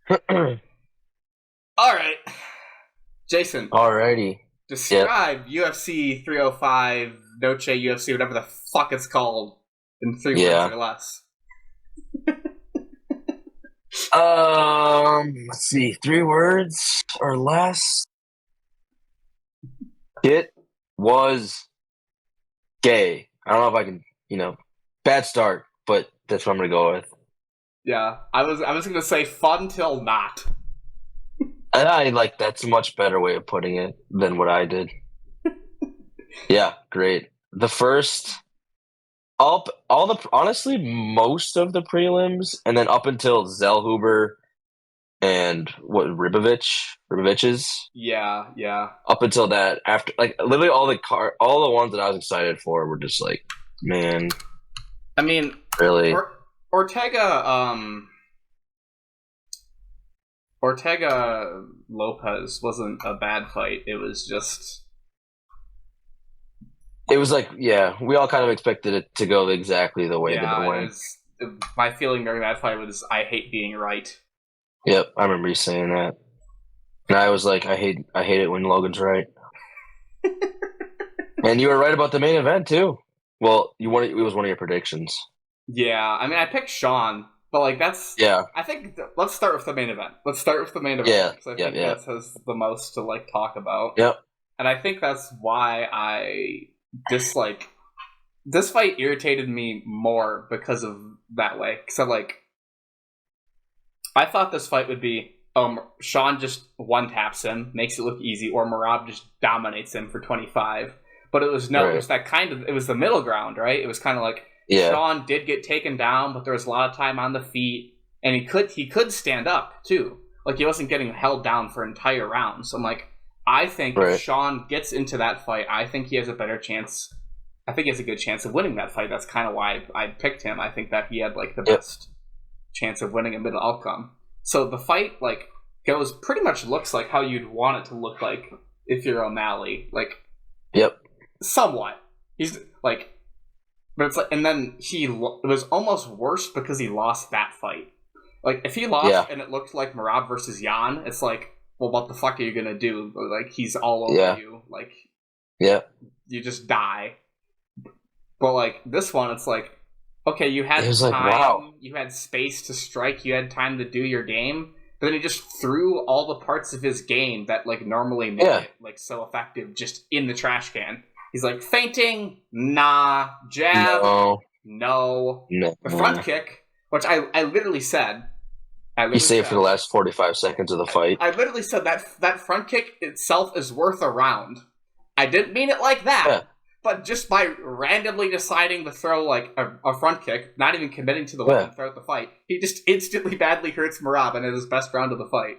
All right, Jason, Alrighty. Yep. describe UFC 305, Noche UFC, whatever the fuck it's called, in 3 words Yeah. or less. Let's see. 3 words or less. It was gay. I don't know if I can, bad start, but that's what I'm gonna go with. Yeah, I was gonna say fun till not. And I like that's a much better way of putting it than what I did. Yeah, great. The first all the honestly most of the prelims and then up until Zellhuber and what Ribovich's Yeah, yeah. up until that after like literally all the ones that I was excited for were just like, man, I mean, really. Ortega, Ortega Lopez wasn't a bad fight. It was just, It was like, yeah, we all kind of expected it to go exactly the way that it yeah. It went. was my feeling during that fight was I hate being right. Yep, I remember you saying that. And I was like, I hate it when Logan's right. And you were right about the main event too. Well, it was one of your predictions. Yeah, I mean, I picked Sean, but like that's. Yeah, I think let's start with the main event. Let's start with the main event yeah, because I yeah, think yeah. that has the most to like talk about, Yep. and I think that's why I dislike this fight. Irritated me more because of that way. So like, I thought this fight would be Sean just one taps him, makes it look easy, or Marab just dominates him for 25. But it was no, it Right. was that kind of it was the middle ground, right? It was kind of like Yeah. Sean did get taken down, but there was a lot of time on the feet, and he could stand up too. Like he wasn't getting held down for entire rounds. So I'm like, I think if Right. Sean gets into that fight, I think he has a better chance. I think he has a good chance of winning that fight. That's kind of why I picked him. I think that he had like the Yep. best chance of winning a middle outcome. So the fight like goes pretty much looks like how you'd want it to look like if you're O'Malley, like Yep. somewhat. He's like, but it's like, and then it was almost worse because he lost that fight. Like if he lost Yeah. and it looked like Marab versus Jan, it's like, well, what the fuck are you gonna do? Like he's all over Yeah. you, like Yeah. you just die. But like this one, it's like, okay, you had It was time, like, wow. you had space to strike, you had time to do your game, but then he just threw all the parts of his game that like normally make Yeah. it like so effective just in the trash can. He's like feinting, nah, jab, No. no, No. the front kick, which I literally said, You saved for the last 45 seconds of the fight. I literally said that front kick itself is worth a round. I didn't mean it like that. Yeah. But just by randomly deciding to throw like a front kick, not even committing to the Yeah. weapon throughout the fight, he just instantly badly hurts Marab and in his best round of the fight.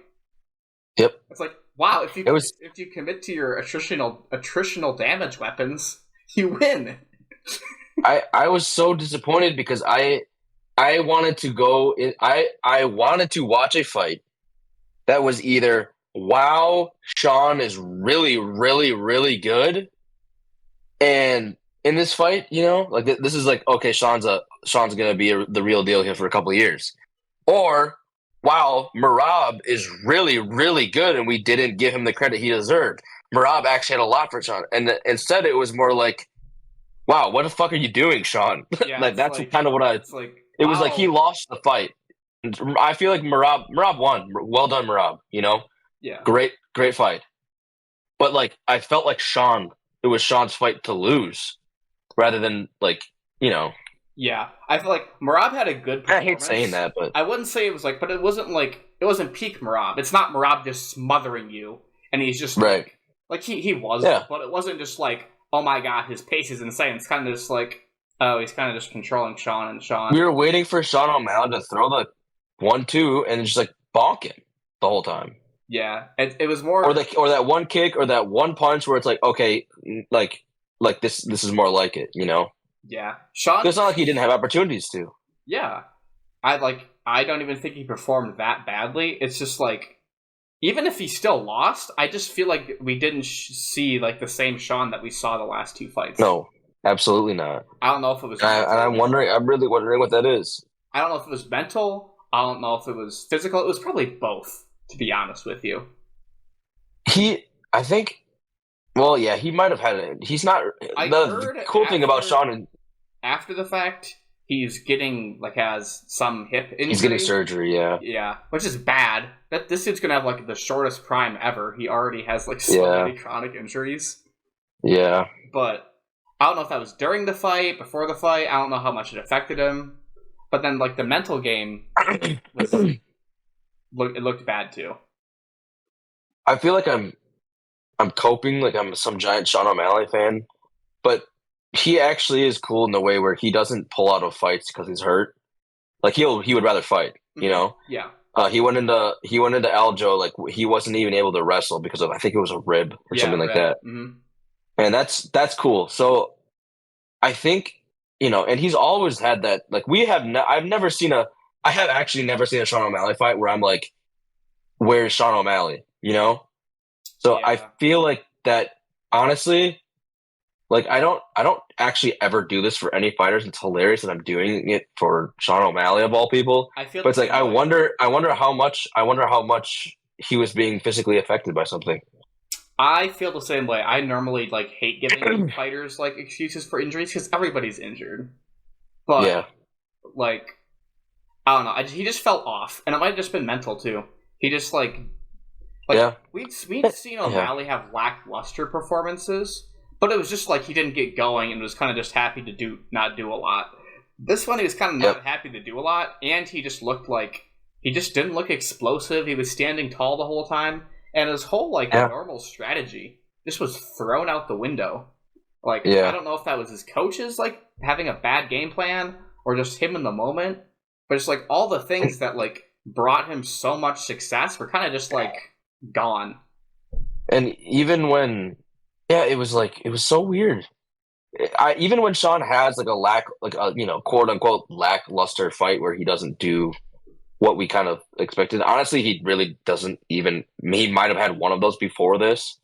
Yep. It's like, wow, It was if you commit to your attritional damage weapons, you win. I was so disappointed because I wanted to go in I wanted to watch a fight that was either wow, Sean is really, really, really good. And in this fight, like this is like okay, Sean's gonna be the real deal here for a couple of years, or wow, Marab is really really good, and we didn't give him the credit he deserved. Marab actually had a lot for Sean, and instead it was more like, wow, what the fuck are you doing, Sean? Yeah, Like that's kind of what I. it's like It was like he wow. lost the fight. And I feel like Marab won. Well done, Marab. Yeah. Great fight. But like I felt like it was Sean's fight to lose rather than like, Yeah. I feel like Marab had a good I performance. hate saying that, but I wouldn't say it was like, but it wasn't peak Marab. It's not Marab just smothering you, and he's just right. like he was, Yeah. but it wasn't just like, oh my god, his pace is insane. It's kind of just like, oh, he's kind of just controlling Sean, and Sean. We were waiting for Sean O'Malley to throw the 1-2 and just like bonk him the whole time. Yeah, it was more Or that one kick or that one punch where it's like, okay, like this is more like it, Yeah, Sean. It's not like he didn't have opportunities to. Yeah, I don't even think he performed that badly. It's just like, even if he still lost, I just feel like we didn't see like the same Sean that we saw the last two fights. No, absolutely not. I don't know if it was. And I'm really wondering what that is. I don't know if it was mental. I don't know if it was physical. It was probably both, to be honest with you. I think, well, yeah, he might have had it. He's not, I the heard cool thing about Sean, and after the fact, he's getting like has some hip he's getting injury. surgery, yeah. Yeah, which is bad. That this dude's gonna have like the shortest prime ever. He already has like so Yeah. many chronic injuries. Yeah. But I don't know if that was during the fight, before the fight. I don't know how much it affected him. But then like the mental game was it looked bad too. I feel like I'm coping like I'm some giant Sean O'Malley fan, but he actually is cool in the way where he doesn't pull out of fights because he's hurt. Like he would rather fight, you know. Yeah. He went into Aljo like he wasn't even able to wrestle because of I think it was a rib or something like that, and that's cool. So I think and he's always had that. Like I have actually never seen a Sean O'Malley fight where I'm like, where's Sean O'Malley? So Yeah. I feel like that honestly. Like I don't actually ever do this for any fighters. It's hilarious that I'm doing it for Sean O'Malley of all people. I feel But it's the like same way. I wonder how much he was being physically affected by something. I feel the same way. I normally like hate giving fighters like excuses for injuries because everybody's injured. But Yeah. like I don't know. He just felt off, and it might have just been mental too. He just like Yeah. we'd seen O'Malley have lackluster performances, but it was just like he didn't get going and was kind of just happy to not do a lot. This one he was kind of not happy to do a lot, and he just looked like he just didn't look explosive. He was standing tall the whole time, and his whole normal strategy just was thrown out the window. I don't know if that was his coaches like having a bad game plan or just him in the moment, but it's like all the things that like brought him so much success were kind of just like gone. And even when it was so weird. Even when Sean has like a quote unquote lackluster fight where he doesn't do what we kind of expected. Honestly, he really doesn't even. He might have had one of those before this.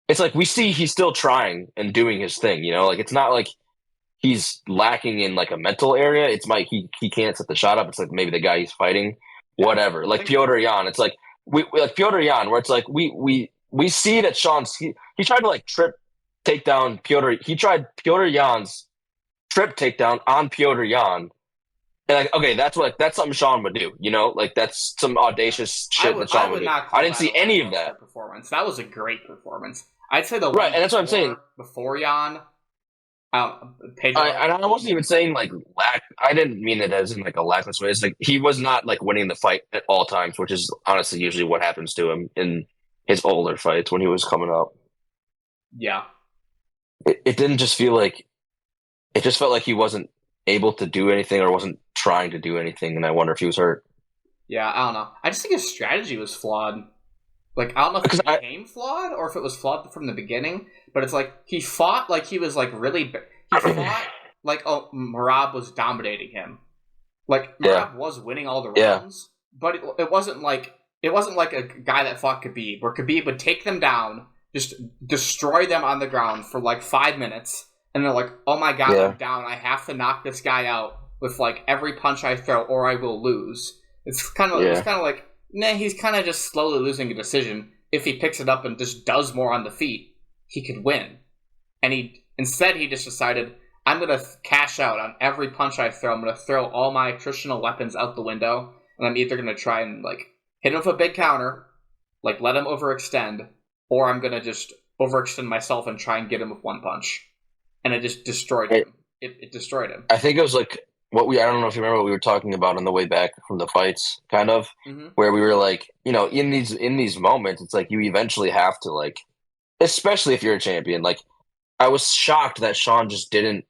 It's like we see he's still trying and doing his thing. Like it's not like he's lacking in like a mental area. It's like he can't set the shot up. It's like maybe the guy he's fighting, whatever. Like Piotr Jan. It's like we like Piotr Jan, where it's like we see that Sean's he tried to like take down Piotr. He tried Piotr Jan's trip takedown on Piotr Jan. And like, okay, that's something Sean would do, like that's some audacious shit that Sean would do. I didn't see any of that performance. That was a great performance. I'd say the right, and that's what I'm saying. Before Jan, and I wasn't even saying like lack. I didn't mean it as in like a lackless way. It's like he was not like winning the fight at all times, which is honestly usually what happens to him in his older fights when he was coming up. Yeah, it didn't just feel like it just felt like he wasn't able to do anything or wasn't trying to do anything, and I wonder if he was hurt. Yeah, I don't know. I just think his strategy was flawed. Like, I don't know if it became flawed or if it was flawed from the beginning, but it's like he fought like he was like really. He fought like Merab was dominating him. Like Merab was winning all the rounds, but it wasn't like a guy that fought Khabib, where Khabib would take them down, just destroy them on the ground for like 5 minutes. And they're like, oh my god, I'm down. I have to knock this guy out with like every punch I throw or I will lose. It's kind of like, nah, he's kind of just slowly losing a decision. If he picks it up and just does more on the feet, he could win. And instead he just decided, I'm going to cash out on every punch I throw. I'm going to throw all my attritional weapons out the window. And I'm either going to try and like hit him with a big counter, like let him overextend, or I'm going to just overextend myself and try and get him with one punch. And it just destroyed him. It destroyed him. I think it was like I don't know if you remember what we were talking about on the way back from the fights, kind of, where we were like, in these moments, it's like you eventually have to like, especially if you're a champion. Like, I was shocked that Sean just didn't,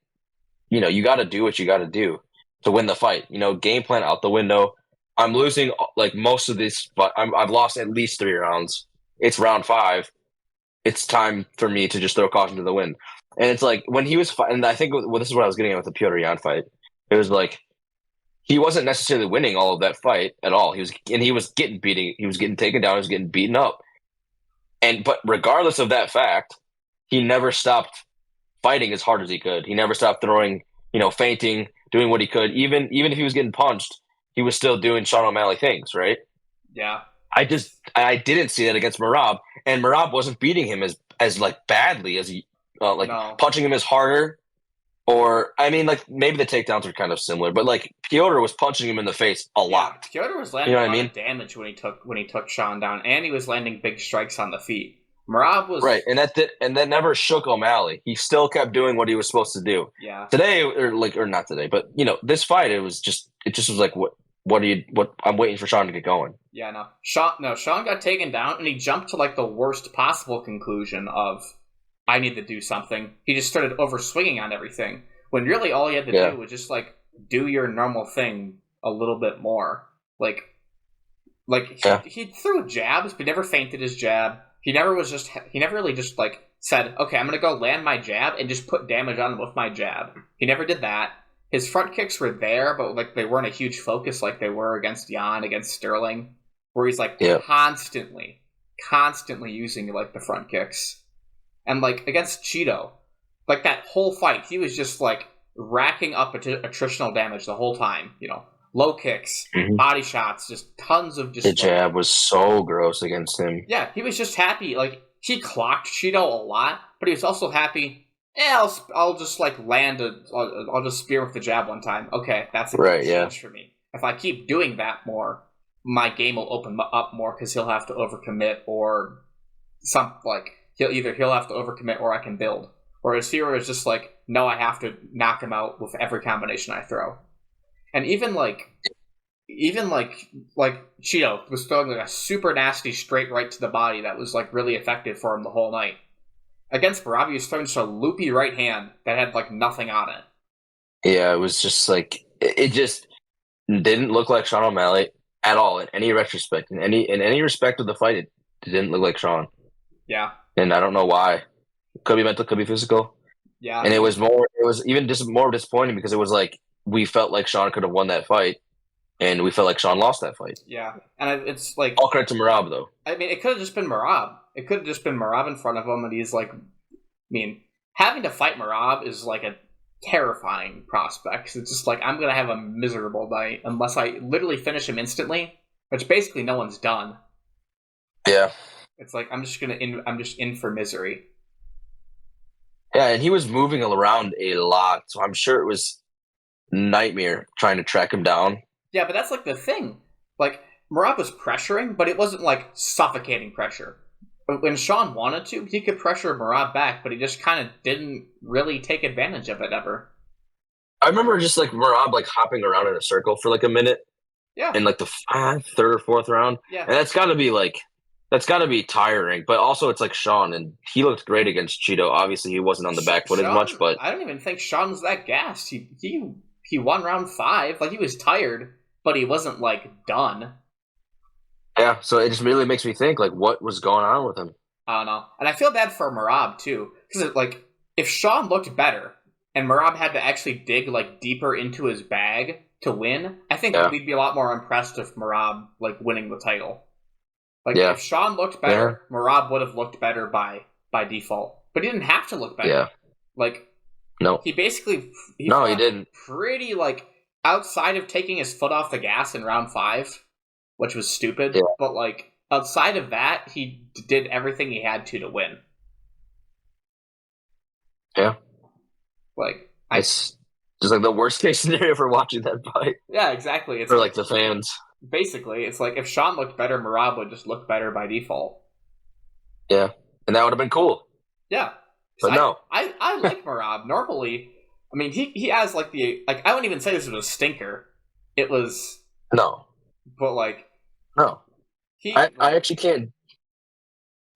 you got to do what you got to do to win the fight. Game plan out the window. I'm losing like most of this, but I've lost at least 3 rounds. It's round 5. It's time for me to just throw caution to the wind. And it's like when he was fighting, and I think this is what I was getting at with the Piotr Jan fight. It was like he wasn't necessarily winning all of that fight at all. He was getting taken down, he was getting beaten up. But regardless of that fact, he never stopped fighting as hard as he could. He never stopped throwing, feinting, doing what he could. Even if he was getting punched, he was still doing Sean O'Malley things, right? Yeah. I didn't see that against Marab, and Marab wasn't beating him as like badly as he like No. punching him as harder. Or I mean, like maybe the takedowns are kind of similar, but like Piotr was punching him in the face a Yeah. lot. Piotr was You landing know a what I lot mean? of damage when he took Sean down, and he was landing big strikes on the feet. Marab Right, was and that never shook O'Malley. He still kept doing what he was supposed to do. yeah. Today, or not today, but this fight, it just was like what I'm waiting for Sean to get going. Yeah, Sean got taken down and he jumped to like the worst possible conclusion of I need to do something. He just started over swinging on everything. When really all he had to do was just like do your normal thing a little bit more. He threw jabs, but never feinted his jab. He never really just like said, okay, I'm gonna go land my jab and just put damage on him with my jab. He never did that. His front kicks were there, but like they weren't a huge focus like they were against Jan, against Sterling, where he's like constantly using like the front kicks. And like against Cheeto, like that whole fight, he was just like racking up attritional damage the whole time. Low kicks, body shots, just tons of just. The jab was so gross against him. Yeah, he was just happy. Like he clocked Cheeto a lot, but he was also happy. I'll just like I'll just spear with the jab one time. Okay, that's a good change for me. If I keep doing that more, my game will open up more because he'll have to overcommit or he'll have to overcommit or I can build. Whereas here is just like, no, I have to knock him out with every combination I throw. And even like Cheeto was throwing like a super nasty straight right to the body that was like really effective for him the whole night. Against Marab, he was throwing just a loopy right hand that had like nothing on it. Yeah, it was just like it just didn't look like Sean O'Malley at all in any retrospect. In any respect of the fight, it didn't look like Sean. Yeah. And I don't know why. Could be mental, could be physical. Yeah. And it was even just more disappointing because it was like we felt like Sean could have won that fight, and we felt like Sean lost that fight. Yeah, and it's like all credit to Marab though. I mean, it could have just been Marab. It could have just been Marab in front of him, and he's like, I mean, having to fight Marab is like a terrifying prospect. It's just like I'm gonna have a miserable night unless I literally finish him instantly, which basically no one's done. Yeah, it's like I'm just in for misery. Yeah, and he was moving around a lot, so I'm sure it was nightmare trying to track him down. Yeah, but that's like the thing. Like Marab was pressuring, but it wasn't like suffocating pressure. When Sean wanted to, he could pressure Marab back, but he just kind of didn't really take advantage of it ever. I remember just like Marab like hopping around in a circle for like a minute. Yeah. In like the third or fourth round. Yeah. And that's got to be tiring. But also it's like Sean, and he looked great against Cheeto. Obviously he wasn't on the back foot as much, but I don't even think Sean was that gassed. He won round 5. Like he was tired, but he wasn't like done. Yeah, so it just really makes me think like what was going on with him. I don't know. And I feel bad for Marab too, because like if Sean looked better and Marab had to actually dig like deeper into his bag to win, I think we'd be a lot more impressed if Marab like winning the title. Like if Sean looked better, Marab would have looked better by default, but he didn't have to look better. Yeah. Like no, he basically he didn't. Pretty like outside of taking his foot off the gas in round 5, which was stupid. Yeah. But like outside of that, he did everything he had to win. Yeah. Like it's just like the worst case scenario for watching that fight. Yeah, exactly. It's for like the fans. Basically, it's like if Sean looked better, Marab would just look better by default. Yeah, and that would have been cool. Yeah, but no, I like Marab. Normally, I mean, he has like I wouldn't even say this was a stinker. It was no, but like no. I actually can't.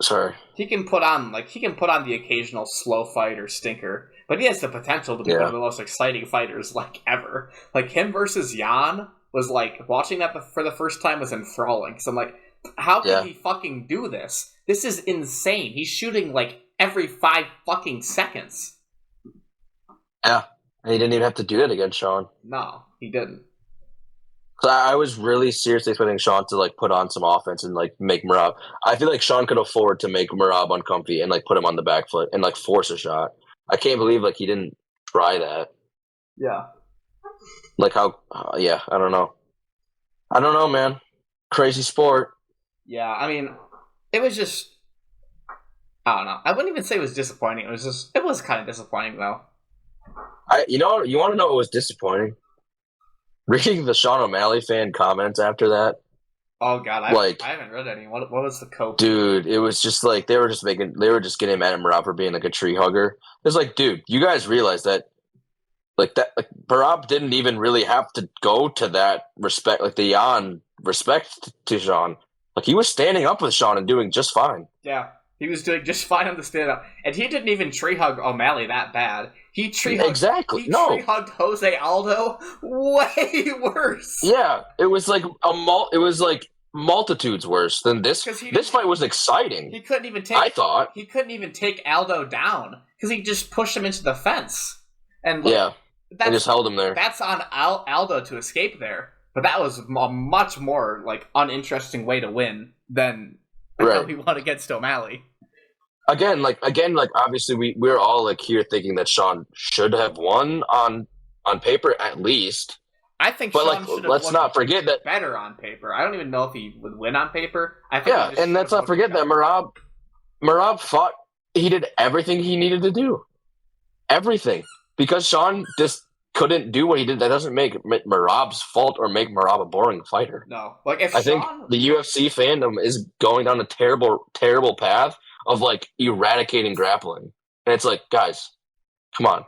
Sorry. He can put on the occasional slow fight or stinker, but he has the potential to be one of the most exciting fighters like ever. Like him versus Jan was like watching that for the first time was enthralling. Because I'm like, how can he fucking do this? This is insane. He's shooting like every 5 fucking seconds. Yeah, and he didn't even have to do that against Sean. No, he didn't. So I was really seriously expecting Sean to like put on some offense and like make Marab. I feel like Sean could afford to make Marab uncomfy and like put him on the back foot and like force a shot. I can't believe like he didn't try that. Yeah. Like how? I don't know. I don't know, man. Crazy sport. Yeah, I mean, it was just I don't know. I wouldn't even say it was disappointing. It was kind of disappointing though. You want to know what was disappointing? Reading the Sean O'Malley fan comments after that, Oh god, like, I haven't read any. What was the cope? dude, it was just like they were just getting mad at Marab for being like a tree hugger. It's like, dude, you guys realize that, like Marab didn't even really have to go to that respect, like the Jan respect to Sean. Like he was standing up with Sean and doing just fine. Yeah, he was doing just fine on the stand up, and he didn't even tree hug O'Malley that bad. He tree hugged No, tree hugged Jose Aldo way worse. yeah, it was like it was like multitudes worse than this. This fight was exciting. He couldn't even take. I thought he couldn't even take Aldo down because he just pushed him into the fence, and yeah, I just held him there. That's on Aldo to escape there, but that was a much more like uninteresting way to win than how he won against O'Malley. Again, obviously we're all like here thinking that Sean should have won on paper at least. I think, but Sean should have let's not forget that better on paper. I don't even know if he would win on paper. I think yeah, and let's not forget that Marab fought. He did everything he needed to do, everything, because Sean just couldn't do what he did. That doesn't make Marab's fault or make Marab a boring fighter. No, like I think the UFC fandom is going down a terrible, terrible path of like eradicating grappling, and it's like, guys, come on,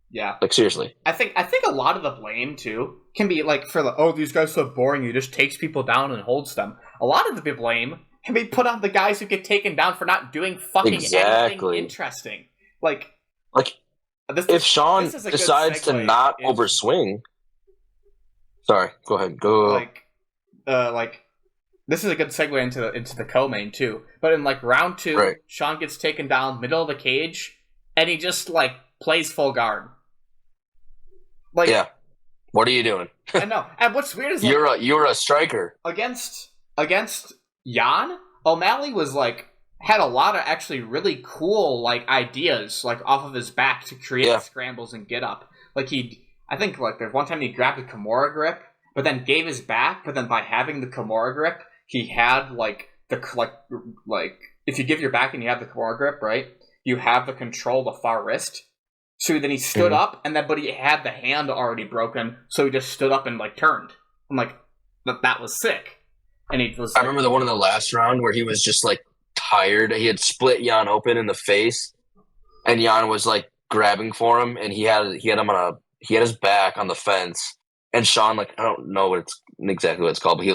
yeah, like seriously. I think a lot of the blame too can be like for the these guys are so boring. He just takes people down and holds them. A lot of the blame can be put on the guys who get taken down for not doing fucking anything interesting. Like if Sean decides to not overswing, sorry, go ahead, go. Like this is a good segue into the co-main too. But in like round 2, right, Sean gets taken down middle of the cage, and he just like plays full guard. Like, yeah, what are you doing? I know. And what's weird is you're a striker against Jan. O'Malley was like had a lot of actually really cool like ideas like off of his back to create scrambles and get up. Like I think like there's one time he grabbed a Kimura grip, but then gave his back. But then by having the Kimura grip, he had like if you give your back and you have the Kimura grip, right, you have the control the far wrist. So then he stood up, but he had the hand already broken, so he just stood up and like turned. I'm like, that was sick. And he was. I remember the one in the last round where he was just like tired. He had split Jan open in the face, and Jan was like grabbing for him, and he had his back on the fence, and Sean, like, I don't know exactly what it's called, but he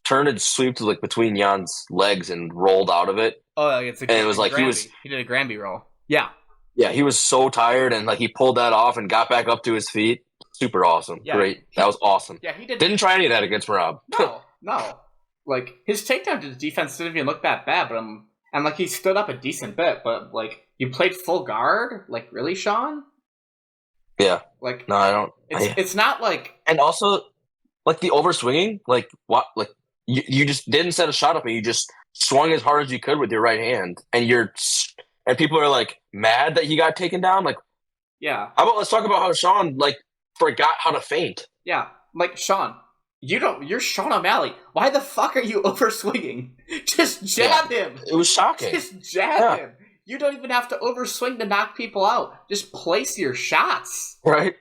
turned and sweeped like between Jan's legs and rolled out of it. Oh, and it was like Granby. He did a Granby roll. Yeah. Yeah, he was so tired, and like he pulled that off and got back up to his feet. Super awesome. Yeah, great. That was awesome. Yeah, he didn't try any of that against Marab. No. Like his takedown to the defense didn't even look that bad, but and like he stood up a decent bit, but like you played full guard, like really, Sean? Yeah. Like no, I don't. It's not like, and also like the overswinging, like what, like you just didn't set a shot up and you just swung as hard as you could with your right hand, and people are like mad that he got taken down. Like, yeah. How about let's talk about how Sean like forgot how to feint. Yeah, like Sean, you're Sean O'Malley. Why the fuck are you overswinging? Just jab him. It was shocking. Just jab him. You don't even have to overswing to knock people out. Just place your shots. Right.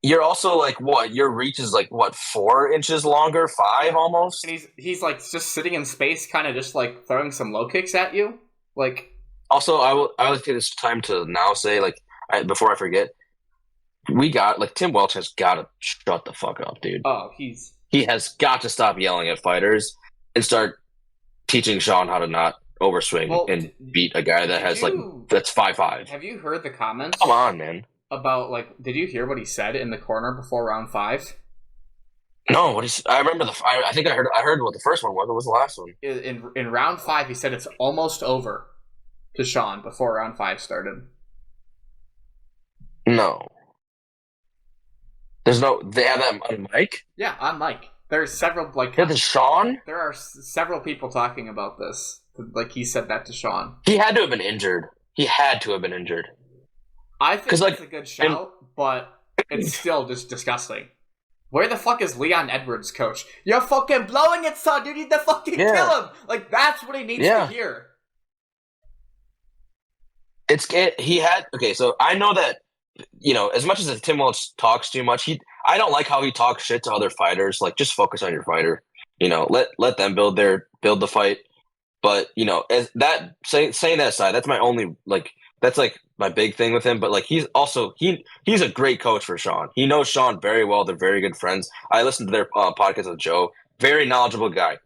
You're also like what? Your reach is like what, 4 inches longer, 5 almost. And he's like just sitting in space, kind of just like throwing some low kicks at you. Like. Also, I will take this time to now say, like, before I forget, Tim Welch has got to shut the fuck up, dude. Oh, he has got to stop yelling at fighters and start teaching Sean how to not overswing and beat a guy that has that's 5'5". Have you heard the comments? Come on, man. About did you hear what he said in the corner before round 5? No, I remember I think I heard what the first one was. What was the last one? In round 5, he said it's almost over to Sean before round 5 started. No. They have that on mic? Yeah, on mic. There's several Sean? There are several people talking about this. Like he said that to Sean. He had to have been injured. I think it's a good shout, but it's still just disgusting. Where the fuck is Leon Edwards' coach? You're fucking blowing it, son. You need to fucking kill him. Like, that's what he needs to hear. So I know that, as much as Tim Welch talks too much, I don't like how he talks shit to other fighters. Like, just focus on your fighter. Let them build the fight. But saying that aside, that's my only that's like my big thing with him. But like he's a great coach for Sean. He knows Sean very well. They're very good friends. I listened to their podcast with Joe. Very knowledgeable guy.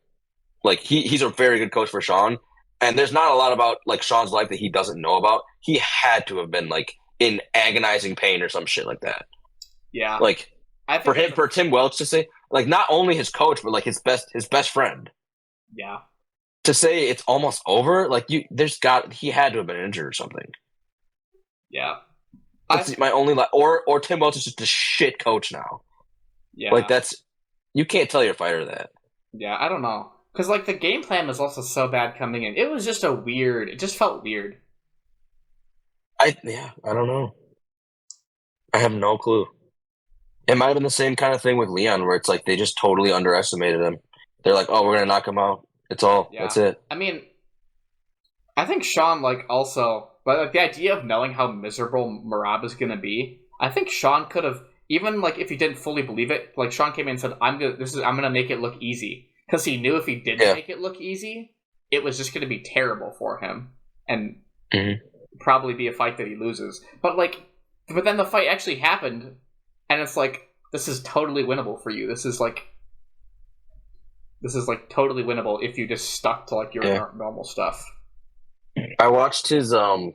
Like he's a very good coach for Sean. And there's not a lot about like Sean's life that he doesn't know about. He had to have been like in agonizing pain or some shit like that. Yeah. Like for Tim Welch to say, like, not only his coach, but like his best friend. Yeah. To say it's almost over, like he had to have been injured or something. Yeah. That's my only or Tim Welch is just a shit coach now. Yeah. Like you can't tell your fighter that. Yeah, I don't know. Because, like, the game plan was also so bad coming in. It was just it just felt weird. I don't know. I have no clue. It might have been the same kind of thing with Leon, where it's like they just totally underestimated him. They're like, oh, we're going to knock him out. That's it. I mean, I think Sean, like, also, but like, the idea of knowing how miserable Merab is going to be, I think Sean could have, even, like, if he didn't fully believe it, like, Sean came in and said, I'm going to make it look easy. Because he knew if he didn't make it look easy, it was just going to be terrible for him. And probably be a fight that he loses. But then the fight actually happened, and it's like, this is totally winnable for you. This is totally winnable if you just stuck to like your normal stuff. I watched his I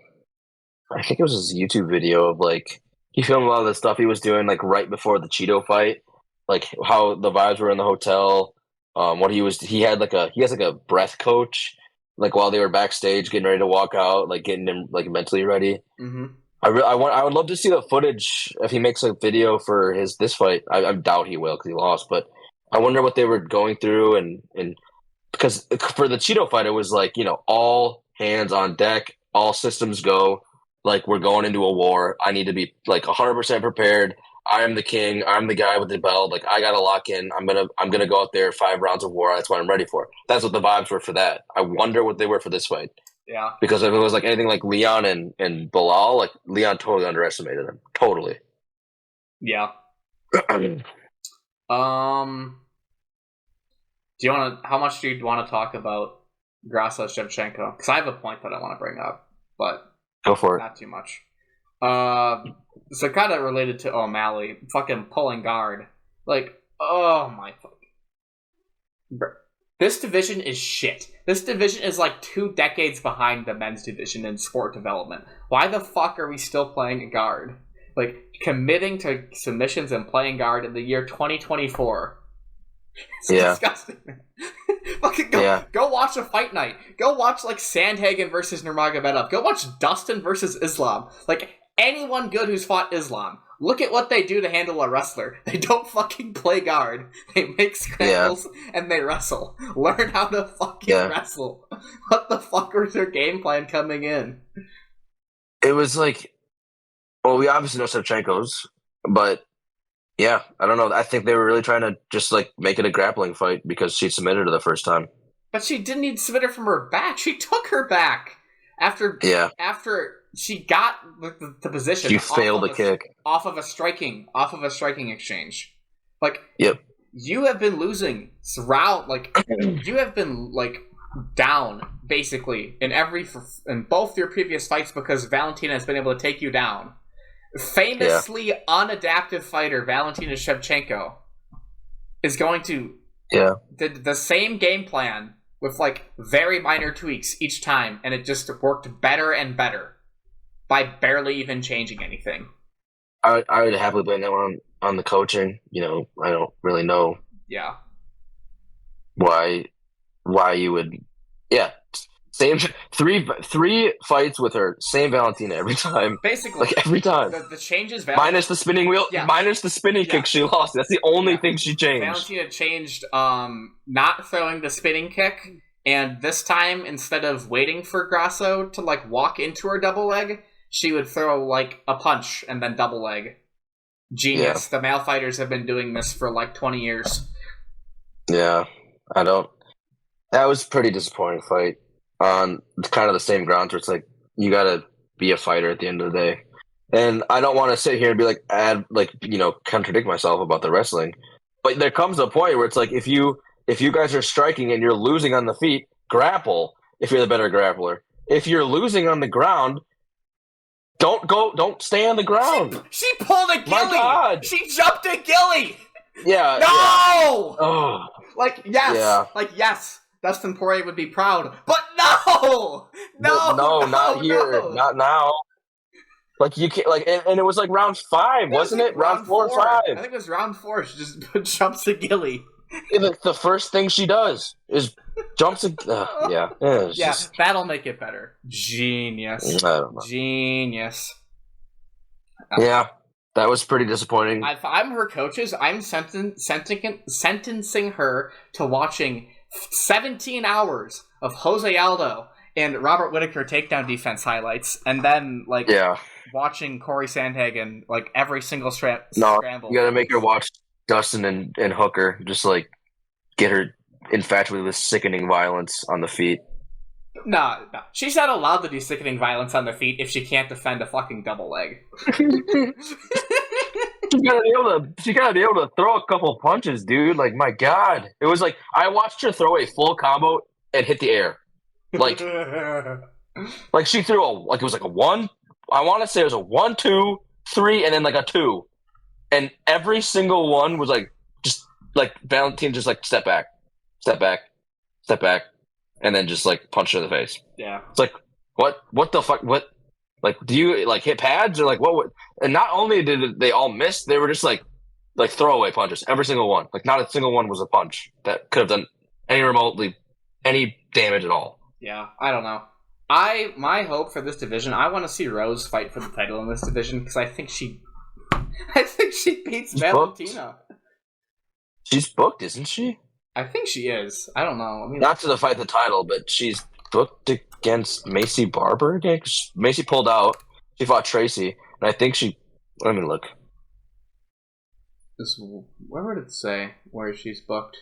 think it was his YouTube video of like he filmed a lot of the stuff he was doing like right before the Cheeto fight, like how the vibes were in the hotel. He has like a breath coach, like while they were backstage getting ready to walk out, like getting him like mentally ready. Mm-hmm. I would love to see the footage if he makes a video for this fight. I doubt he will because he lost, but I wonder what they were going through and because for the Cheeto fight it was like all hands on deck, all systems go, like we're going into a war. I need to be like 100% prepared. I am the king. I'm the guy with the belt. Like I gotta lock in. I'm gonna go out there 5 rounds of war. That's what I'm ready for. That's what the vibes were for that. I wonder what they were for this fight. Yeah. Because if it was like anything like Leon and Bilal, like Leon totally underestimated him. Totally. Yeah. How much do you want to talk about Grasso Shevchenko? Because I have a point that I want to bring up, but go for it. Not too much. So kind of related to O'Malley, fucking pulling guard. Like, oh my fuck. This division is shit. This division is like 2 decades behind the men's division in sport development. Why the fuck are we still playing a guard? Like, committing to submissions and playing guard in the year 2024. It's disgusting. Fucking go watch a fight night. Go watch like Sandhagen versus Nurmagomedov. Go watch Dustin versus Islam. Like anyone good who's fought Islam. Look at what they do to handle a wrestler. They don't fucking play guard. They make scrambles and they wrestle. Learn how to fucking wrestle. What the fuck was their game plan coming in? It was like, well, we obviously know Shevchenko's, but yeah, I don't know. I think they were really trying to just like make it a grappling fight because she submitted her the first time. But she didn't need to submit her from her back. She took her back after she got the position. She failed a kick off of a striking exchange. Like, you have been losing round. Like, you have been like down basically in both your previous fights because Valentina has been able to take you down. Famously unadaptive fighter Valentina Shevchenko is going to the same game plan with like very minor tweaks each time, and it just worked better and better by barely even changing anything. I would happily blame that one on the coaching. I don't really know. Yeah. Why you would? Yeah. Same 3 fights with her, same Valentina every time. Basically, like every time. The changes minus the spinning wheel, minus the spinning kick she lost. That's the only thing she changed. Valentina changed not throwing the spinning kick, and this time instead of waiting for Grasso to like walk into her double leg, she would throw like a punch and then double leg. Genius. The male fighters have been doing this for like 20 years. Yeah, I don't. That was a pretty disappointing fight on kind of the same grounds where it's like you got to be a fighter at the end of the day. And I don't want to sit here and be like contradict myself about the wrestling, but there comes a point where it's like if you guys are striking and you're losing on the feet, grapple if you're the better grappler. If you're losing on the ground, don't stay on the ground. She pulled a ghillie. My God. She jumped a ghillie. Yeah. No. Yeah. Oh. Like yes. Yeah. Like yes. Dustin Poirier would be proud, but no, not here, not now. Like you can't, like, and it was like round 5, wasn't it? Round 4 or 5. I think it was round 4. She just jumps a ghillie. The first thing she does is jumps a yeah. Yeah, just, that'll make it better. Genius. I don't know. Genius. Yeah, that was pretty disappointing. If I'm her coaches, I'm sentencing her to watching 17 hours of Jose Aldo and Robert Whittaker takedown defense highlights, and then watching Corey Sandhagen like every single scramble. You gotta make her watch Dustin and Hooker, just like get her infatuated with sickening violence on the feet. No. She's not allowed to do sickening violence on the feet if she can't defend a fucking double leg. She gotta be able to throw a couple punches, dude. Like, my God. It was like I watched her throw a full combo and hit the air. Like she threw it was like a 1. I want to say it was a 1, 2, 3, and then like a 2. And every single one was like just like Valentin just like step back, and then just like punch her in the face. Yeah. It's like what the fuck? What, like, do you like hit pads or like what? And not only did they all miss, they were just like throwaway punches. Every single one. Like not a single one was a punch that could have done any damage at all. Yeah, I don't know. My hope for this division, I want to see Rose fight for the title in this division because I think she beats Valentina. She's booked, isn't she? I think she is. I don't know. Not to fight the title, but she's booked against Macy Barber again. Macy pulled out. She fought Tracy, and I think she. Let me look. Where would it say where she's booked?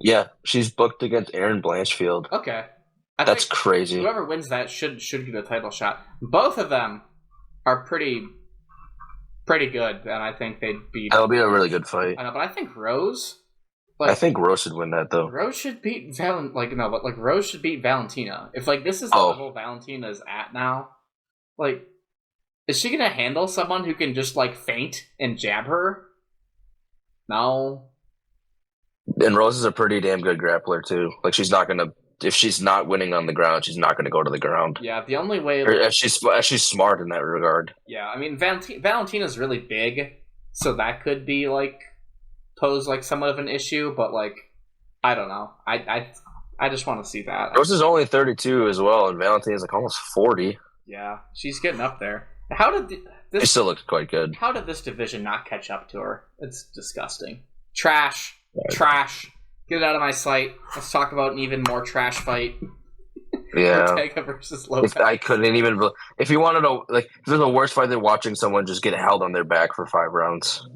Yeah, she's booked against Erin Blanchfield. Okay, that's crazy. Whoever wins that should get a title shot. Both of them are pretty good, and I think they'd beat. That'll be a really good fight. I know, but I think Rose. I think Rose should win that though. Rose should beat Rose should beat Valentina. If like this is the level Valentina is at now, like, is she gonna handle someone who can just like feint and jab her? No. And Rose is a pretty damn good grappler too. Like she's not gonna, if she's not winning on the ground, she's not gonna go to the ground. Yeah, the only way. She's smart in that regard. Yeah, I mean Valentina's really big, so that could be like pose like somewhat of an issue. But like, I don't know. I just want to see that. Rose is only 32 as well, and Valentina's like almost 40. Yeah, she's getting up there. She still looks quite good. How did this division not catch up to her? It's disgusting. Trash. Trash. Get it out of my sight. Let's talk about an even more trash fight. Yeah. Ortega versus Lopez. I couldn't even. If you wanted to, like, there's a worse fight than watching someone just get held on their back for 5 rounds.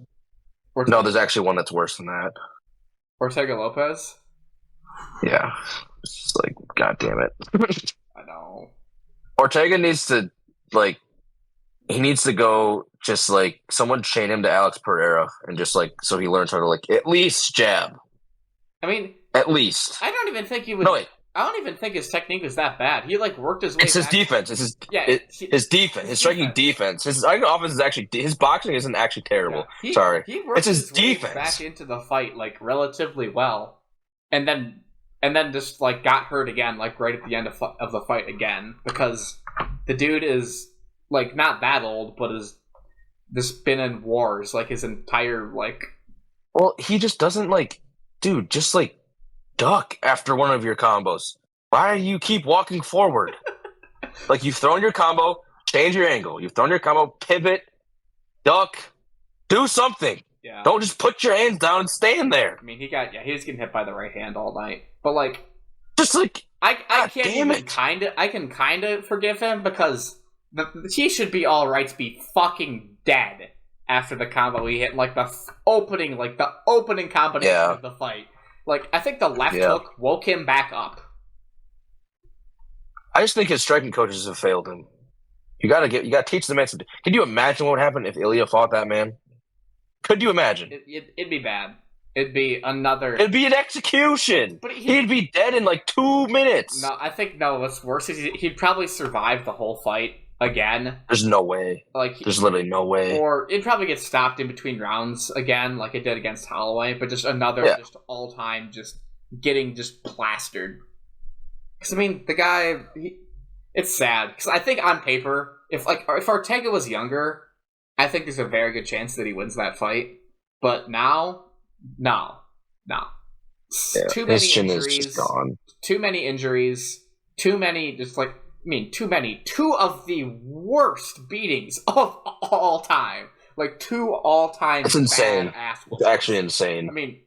No, there's actually one that's worse than that. Ortega Lopez? Yeah. It's just like, God damn it. I know. Ortega needs to, like, he needs to go just, like, someone chain him to Alex Pereira and just, like, so he learns how to, like, at least jab. I mean... At least. I don't even think he would... No, wait. I don't even think his technique was that bad. He, like, worked his way It's his back. defense. It's his defense. His striking defense. His offense is actually... His boxing isn't actually terrible. Yeah. Sorry. It's his defense. Back into the fight, like, relatively well. And then just, like, got hurt again, like, right at the end of the fight again. Because the dude is... like, not that old, but has just been in wars, like, his entire, like... Well, he just doesn't, like... Dude, just, like, duck after one of your combos. Why do you keep walking forward? Like, you've thrown your combo, change your angle. You've thrown your combo, pivot, duck, do something. Yeah. Don't just put your hands down and stand there. I mean, he was getting hit by the right hand all night. But, like... just like I God can't damn even I can kind of forgive him because he should be all right to be fucking dead after the combo he hit, like the opening combination of the fight. Like I think the left hook woke him back up. I just think his striking coaches have failed him. You gotta teach the man something. Can you imagine what would happen if Ilya fought that man? Could you imagine? It'd be bad. It'd be another. It'd be an execution. But he'd be dead in like 2 minutes. No, I think what's worse is he'd probably survive the whole fight again. There's no way. There's literally no way. Or it'd probably get stopped in between rounds again, like it did against Holloway. But just another, just all time, just getting just plastered. Because I mean, the guy, it's sad. Because I think on paper, if Ortega was younger, I think there's a very good chance that he wins that fight. But now. No. Yeah, too many his chin injuries. Is just gone. Too many injuries. Too many. Too many. 2 of the worst beatings of all time. Like 2 all-time. It's insane. It's actually insane. I mean,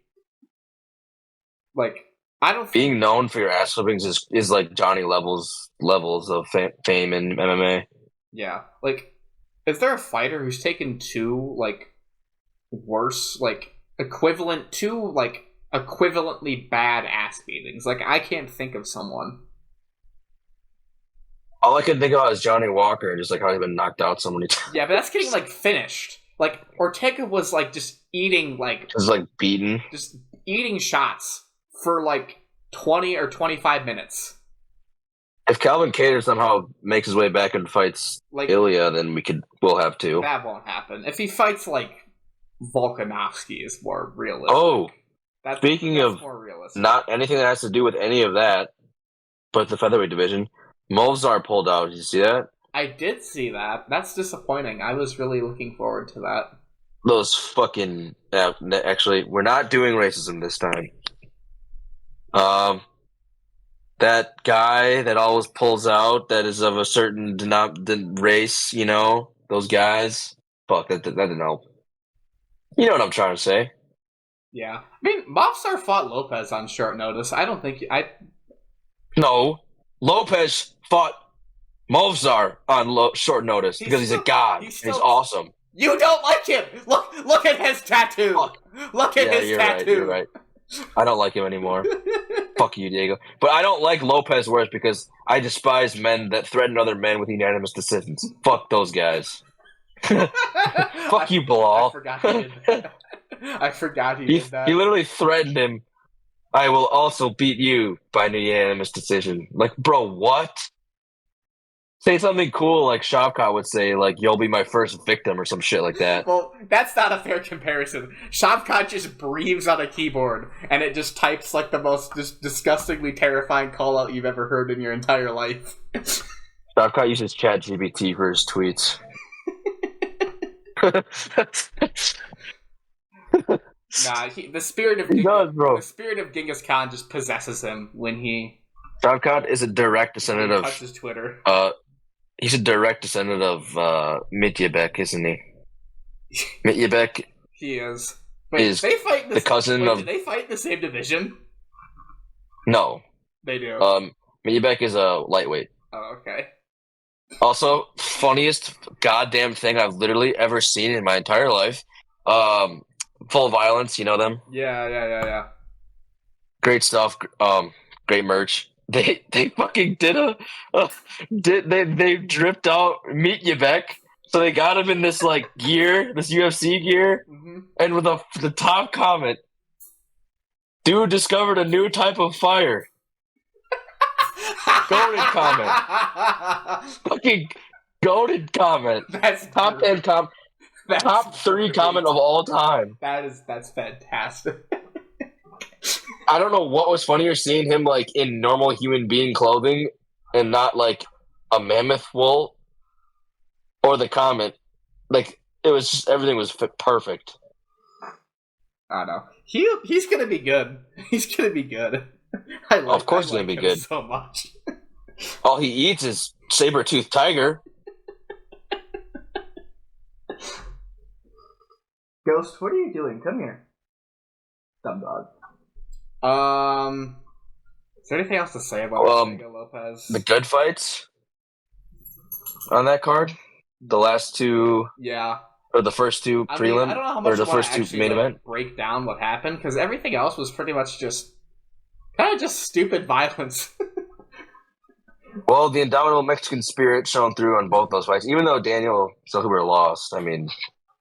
like I don't. Being known for your ass whippings is like Johnny levels of fame in MMA. Yeah, like is there a fighter who's taken 2 like worse like equivalently bad ass beatings? Like I can't think of someone. All I can think about is Johnny Walker, just like how he's been knocked out so many times. Yeah, but that's getting like finished. Like Ortega was like just eating beaten, just eating shots for like 20 or 25 minutes. If Calvin Kattar somehow makes his way back and fights Ilya, then we'll have 2. That won't happen. If he fights like Volkanovski is more realistic. Oh, speaking of more realistic. Not anything that has to do with any of that, but the featherweight division, Movsar pulled out. Did you see that? I did see that. That's disappointing. I was really looking forward to that. Those fucking... actually, we're not doing racism this time. That guy that always pulls out that is of a certain race, those guys. Fuck, that didn't help. You know what I'm trying to say. Yeah. I mean, Movsar fought Lopez on short notice. I don't think... No. Lopez fought Movsar on short notice because he's a god. He's awesome. You don't like him! Look at his tattoo! Fuck. Look at his tattoo! You're right. I don't like him anymore. Fuck you, Diego. But I don't like Lopez worse because I despise men that threaten other men with unanimous decisions. Fuck those guys. Fuck you, Bilal. I forgot he did that. I forgot he did that. He literally threatened him. I will also beat you by unanimous decision. Like, bro, what? Say something cool like Shavkat would say, like, you'll be my first victim or some shit like that. Well, that's not a fair comparison. Shavkat just breathes on a keyboard and it just types like the most disgustingly terrifying call out you've ever heard in your entire life. Shavkat uses ChatGPT for his tweets. Nah, the spirit of Genghis Khan just possesses him when he. Shavkat is a direct descendant of. Touches Twitter. He's a direct descendant of Mityabek, isn't he? Mityabek. He is. Wait, they fight the cousin of. Do they fight in the same division? No, they do. Mityabek is a lightweight. Oh, okay. Also, funniest goddamn thing I've literally ever seen in my entire life. Full Violence, you know them? Yeah. Great stuff. Great merch. They fucking they dripped out Mityabek, so they got him in this like gear, this UFC gear, and with the top comment, dude discovered a new type of fire. Goated comment. Fucking goated comment. That's top 10 comment. Top 3 comment of all time. That's fantastic. I don't know what was funnier, seeing him like in normal human being clothing and not like a mammoth wool, or the comment. Like it was just everything was perfect. I don't know. He's gonna be good. He's gonna be good. Of course, he's gonna be good. So much. All he eats is saber-toothed tiger. Ghost, what are you doing? Come here. Dumb dog. there anything else to say about Diego Lopez? The good fights on that card, the last two, or the first two prelim, I don't know how much or the I first two actually, main event. Break down what happened because everything else was pretty much just kind of just stupid violence. Well, the indomitable Mexican spirit shone through on both those fights, even though Daniel Silver lost. I mean,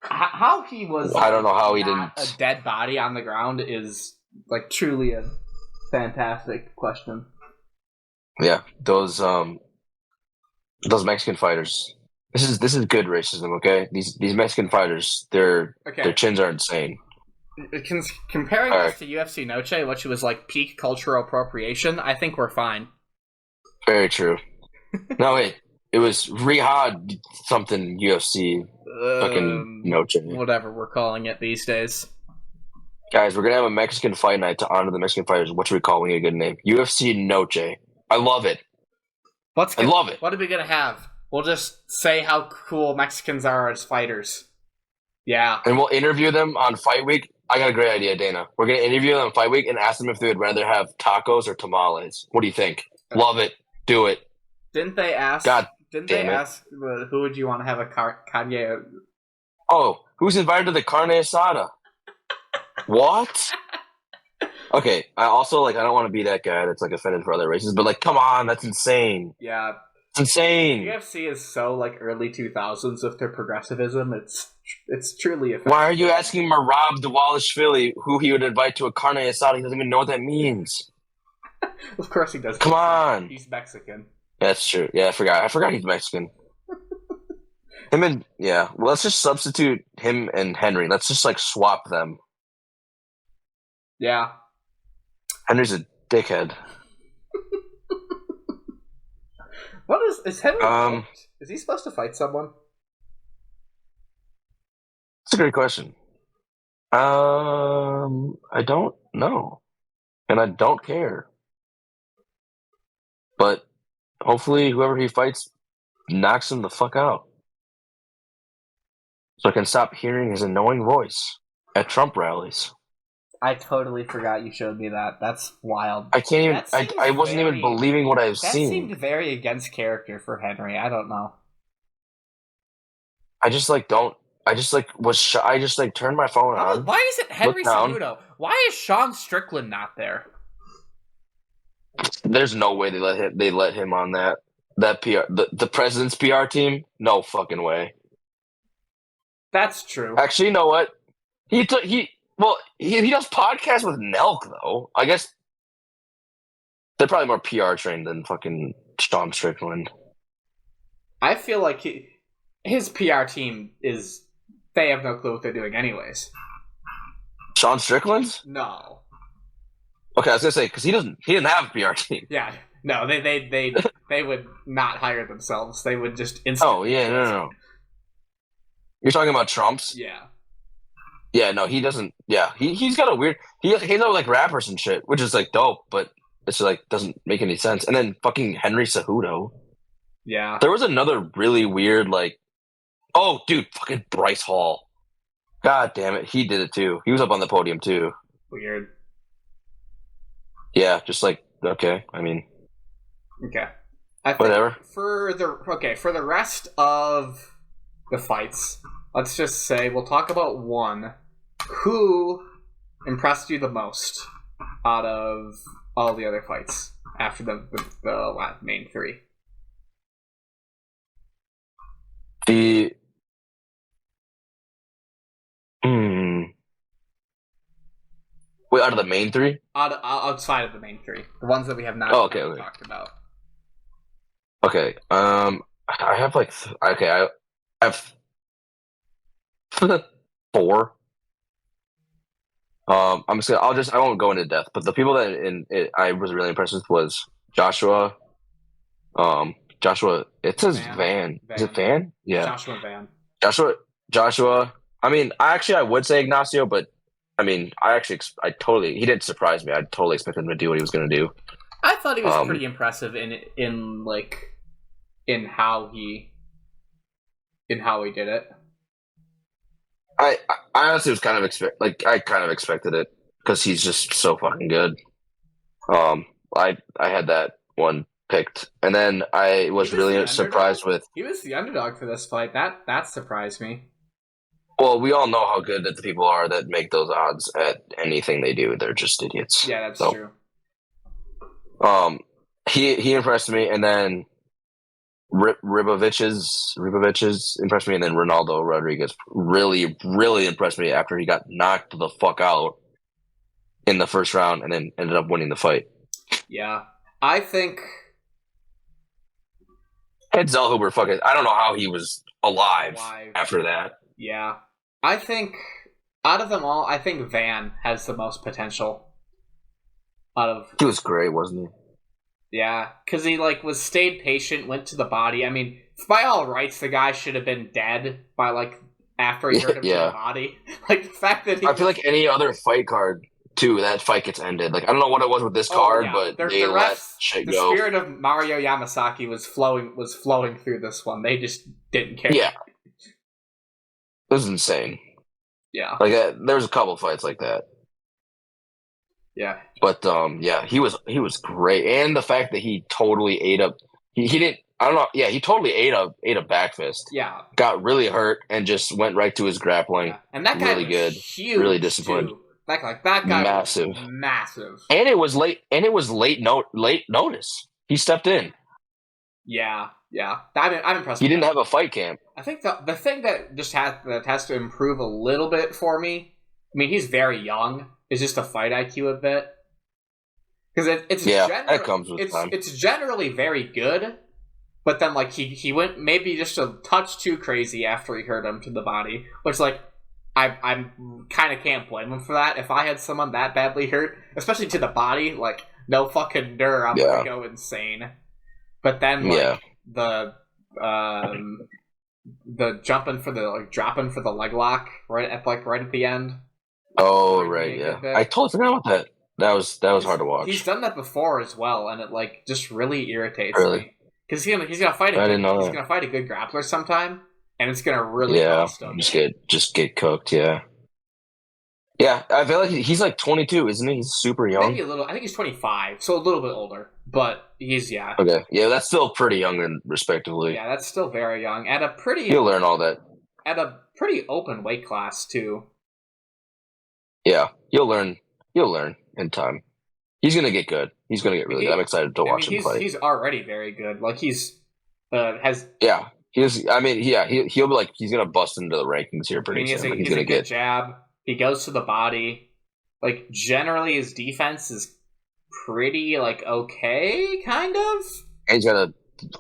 how he was. I don't know how he didn't. A dead body on the ground is truly a fantastic question. Yeah, those Mexican fighters. This is good racism, okay? These Mexican fighters, their chins are insane. Comparing this to UFC Noche, which was peak cultural appropriation, I think we're fine. Very true. No, wait. It was Riyadh something UFC fucking Noche. Whatever we're calling it these days. Guys, we're going to have a Mexican fight night to honor the Mexican fighters. What should we call it a good name? UFC Noche. I love it. I love it. What are we going to have? We'll just say how cool Mexicans are as fighters. Yeah. And we'll interview them on Fight Week. I got a great idea, Dana. We're going to interview them on Fight Week and ask them if they would rather have tacos or tamales. What do you think? Love it. Do it. Didn't they ask? Who would you want to have a carne? Oh, who's invited to the carne asada? What? Okay, I also I don't want to be that guy that's offended for other races, but come on, that's insane. Yeah, it's insane. UFC is so early 2000s with their progressivism. It's truly offensive. Why are you asking Marab Dvalishvili who he would invite to a carne asada? He doesn't even know what that means. Of course he does. Come on. He's Mexican. That's true. Yeah, I forgot he's Mexican. Well, let's just substitute him and Henry. Let's just swap them. Yeah. Henry's a dickhead. What is Henry? Is he supposed to fight someone? That's a great question. I don't know. And I don't care. But hopefully whoever he fights knocks him the fuck out. So I can stop hearing his annoying voice at Trump rallies. I totally forgot you showed me that. That's wild. I can't even. I wasn't even believing what I've seen. That seemed very against character for Henry. I don't know. I just don't. I just turned my phone on. Why isn't Henry Cejudo? Why is Sean Strickland not there? There's no way they let him on that PR the president's PR team. No fucking way. That's true. Actually, you know what? He does podcasts with Nelk though. I guess they're probably more PR trained than fucking Sean Strickland. I feel like his PR team they have no clue what they're doing anyways. Sean Strickland's? No. Okay, I was gonna say because he didn't have a PR team. Yeah, no, they would not hire themselves. They would just instantly. Oh yeah, no. You're talking about Trump's? Yeah. Yeah, no, he doesn't. Yeah, he's got a weird. He's not rappers and shit, which is dope, but it's doesn't make any sense. And then fucking Henry Cejudo. Yeah. There was another really weird oh, dude, fucking Bryce Hall. God damn it, he did it too. He was up on the podium too. Weird. Yeah, just okay. I mean, okay. Whatever. For the rest of the fights, let's just say we'll talk about one. Who impressed you the most out of all the other fights after the main three? Wait, out of the main three? Outside of the main three. The ones that we have not talked about. Okay. I have I have 4. I won't go into depth, but the people that I was really impressed with was Joshua. Joshua, it says Van. Is it Van? Yeah. Joshua Van. Joshua. I mean, I would say Ignacio, but I mean, he didn't surprise me. I totally expected him to do what he was going to do. I thought he was pretty impressive in how he did it. I honestly was kind of expected it because he's just so fucking good. I had that one picked, and then I was really surprised with. He was the underdog for this fight. That surprised me. Well, we all know how good that the people are that make those odds at anything they do. They're just idiots. Yeah, that's true. He impressed me, and then Ribovich's impressed me, and then Ronaldo Rodriguez really, really impressed me after he got knocked the fuck out in the first round, and then ended up winning the fight. Yeah, I think Ed Zellhuber, fucking, I don't know how he was alive after that. Yeah, I think out of them all, I think Van has the most potential. He was great, wasn't he? Yeah, because he was stayed patient, went to the body. I mean, by all rights, the guy should have been dead by after he hurt him to the body. The fact that I feel like any other fight card too, that fight gets ended. I don't know what it was with this card, but they let shit go. The spirit of Mario Yamasaki was flowing through this one. They just didn't care. Yeah, it was insane. Yeah, there was a couple fights like that. Yeah, but he was great, and the fact that he totally ate up. He didn't. I don't know. Yeah, he totally ate a back fist. Yeah, got really hurt and just went right to his grappling. Yeah. And that guy really was good, huge, really disciplined. Too. That guy massive, was massive, and it was late. And it was late notice. He stepped in. Yeah. I'm impressed. He didn't have a fight camp. I think the thing that just has to improve a little bit for me. I mean, he's very young. Is just a fight IQ a bit, because that comes with time. It's generally very good, but then he went maybe just a touch too crazy after he hurt him to the body, which I'm kind of can't blame him for that. If I had someone that badly hurt, especially to the body, no fucking I'm gonna go insane. But then the jumping for the dropping for the leg lock right at the end. Oh right, yeah. I totally forgot about that. That was hard to watch. He's done that before as well, and it just really irritates me because he's gonna fight a good grappler sometime, and it's gonna really cost him. Just get cooked. Yeah. I feel like he's 22, isn't he? He's super young. Maybe a little. I think he's 25, so a little bit older, but he's Okay, yeah, that's still pretty young, and respectively. Yeah, that's still very young at a pretty. He'll learn all that at a pretty open weight class too. Yeah, you'll learn in time. He's gonna get good. He's gonna get really good. I'm excited to watch him fight. He's already very good. He's has. Yeah, he'll be he's gonna bust into the rankings here pretty soon. He's gonna get jab. He goes to the body. Generally, his defense is pretty okay, kind of. And he's got an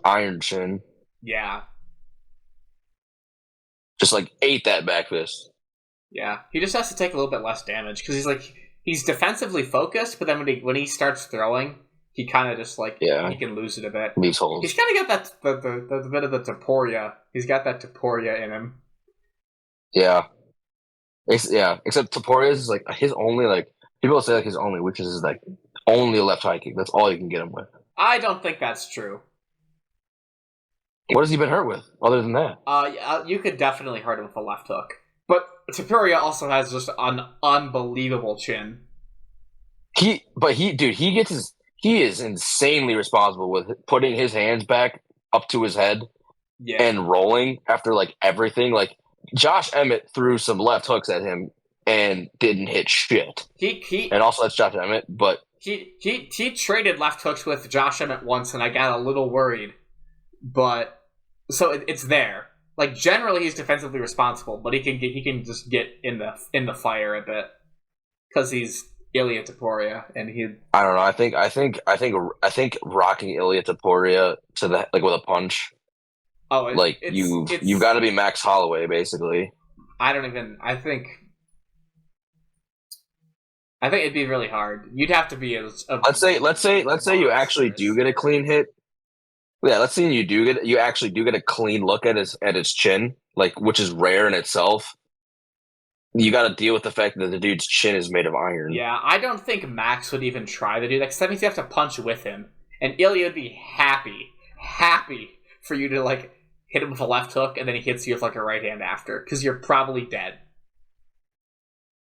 iron chin. Yeah. Just ate that back fist. Yeah, he just has to take a little bit less damage because he's defensively focused, but then when he starts throwing, he kind of just he can lose it a bit. Leaves holes. He's kind of got the bit of the Taporia. He's got that Taporia in him. Yeah, except Taporia is his only people say his only weakness is only a left high kick. That's all you can get him with. I don't think that's true. What has he been hurt with other than that? You could definitely hurt him with a left hook. But Taporia also has just an unbelievable chin. He is insanely responsible with putting his hands back up to his head and rolling after everything. Josh Emmett threw some left hooks at him and didn't hit shit. And also that's Josh Emmett, but he traded left hooks with Josh Emmett once, and I got a little worried. But so it's there. Generally, he's defensively responsible, but he can just get in the fire a bit because he's Ilia Topuria, and he. I don't know. I think rocking Ilia Topuria to the with a punch. Oh, you've got to be Max Holloway basically. I think it'd be really hard. You'd have to be let's say you actually do get a clean hit. Yeah, let's say you actually do get a clean look at his chin, which is rare in itself. You got to deal with the fact that the dude's chin is made of iron. Yeah, I don't think Max would even try to do that, because that means you have to punch with him. And Ilya would be happy for you to hit him with a left hook, and then he hits you with a right hand after, because you're probably dead.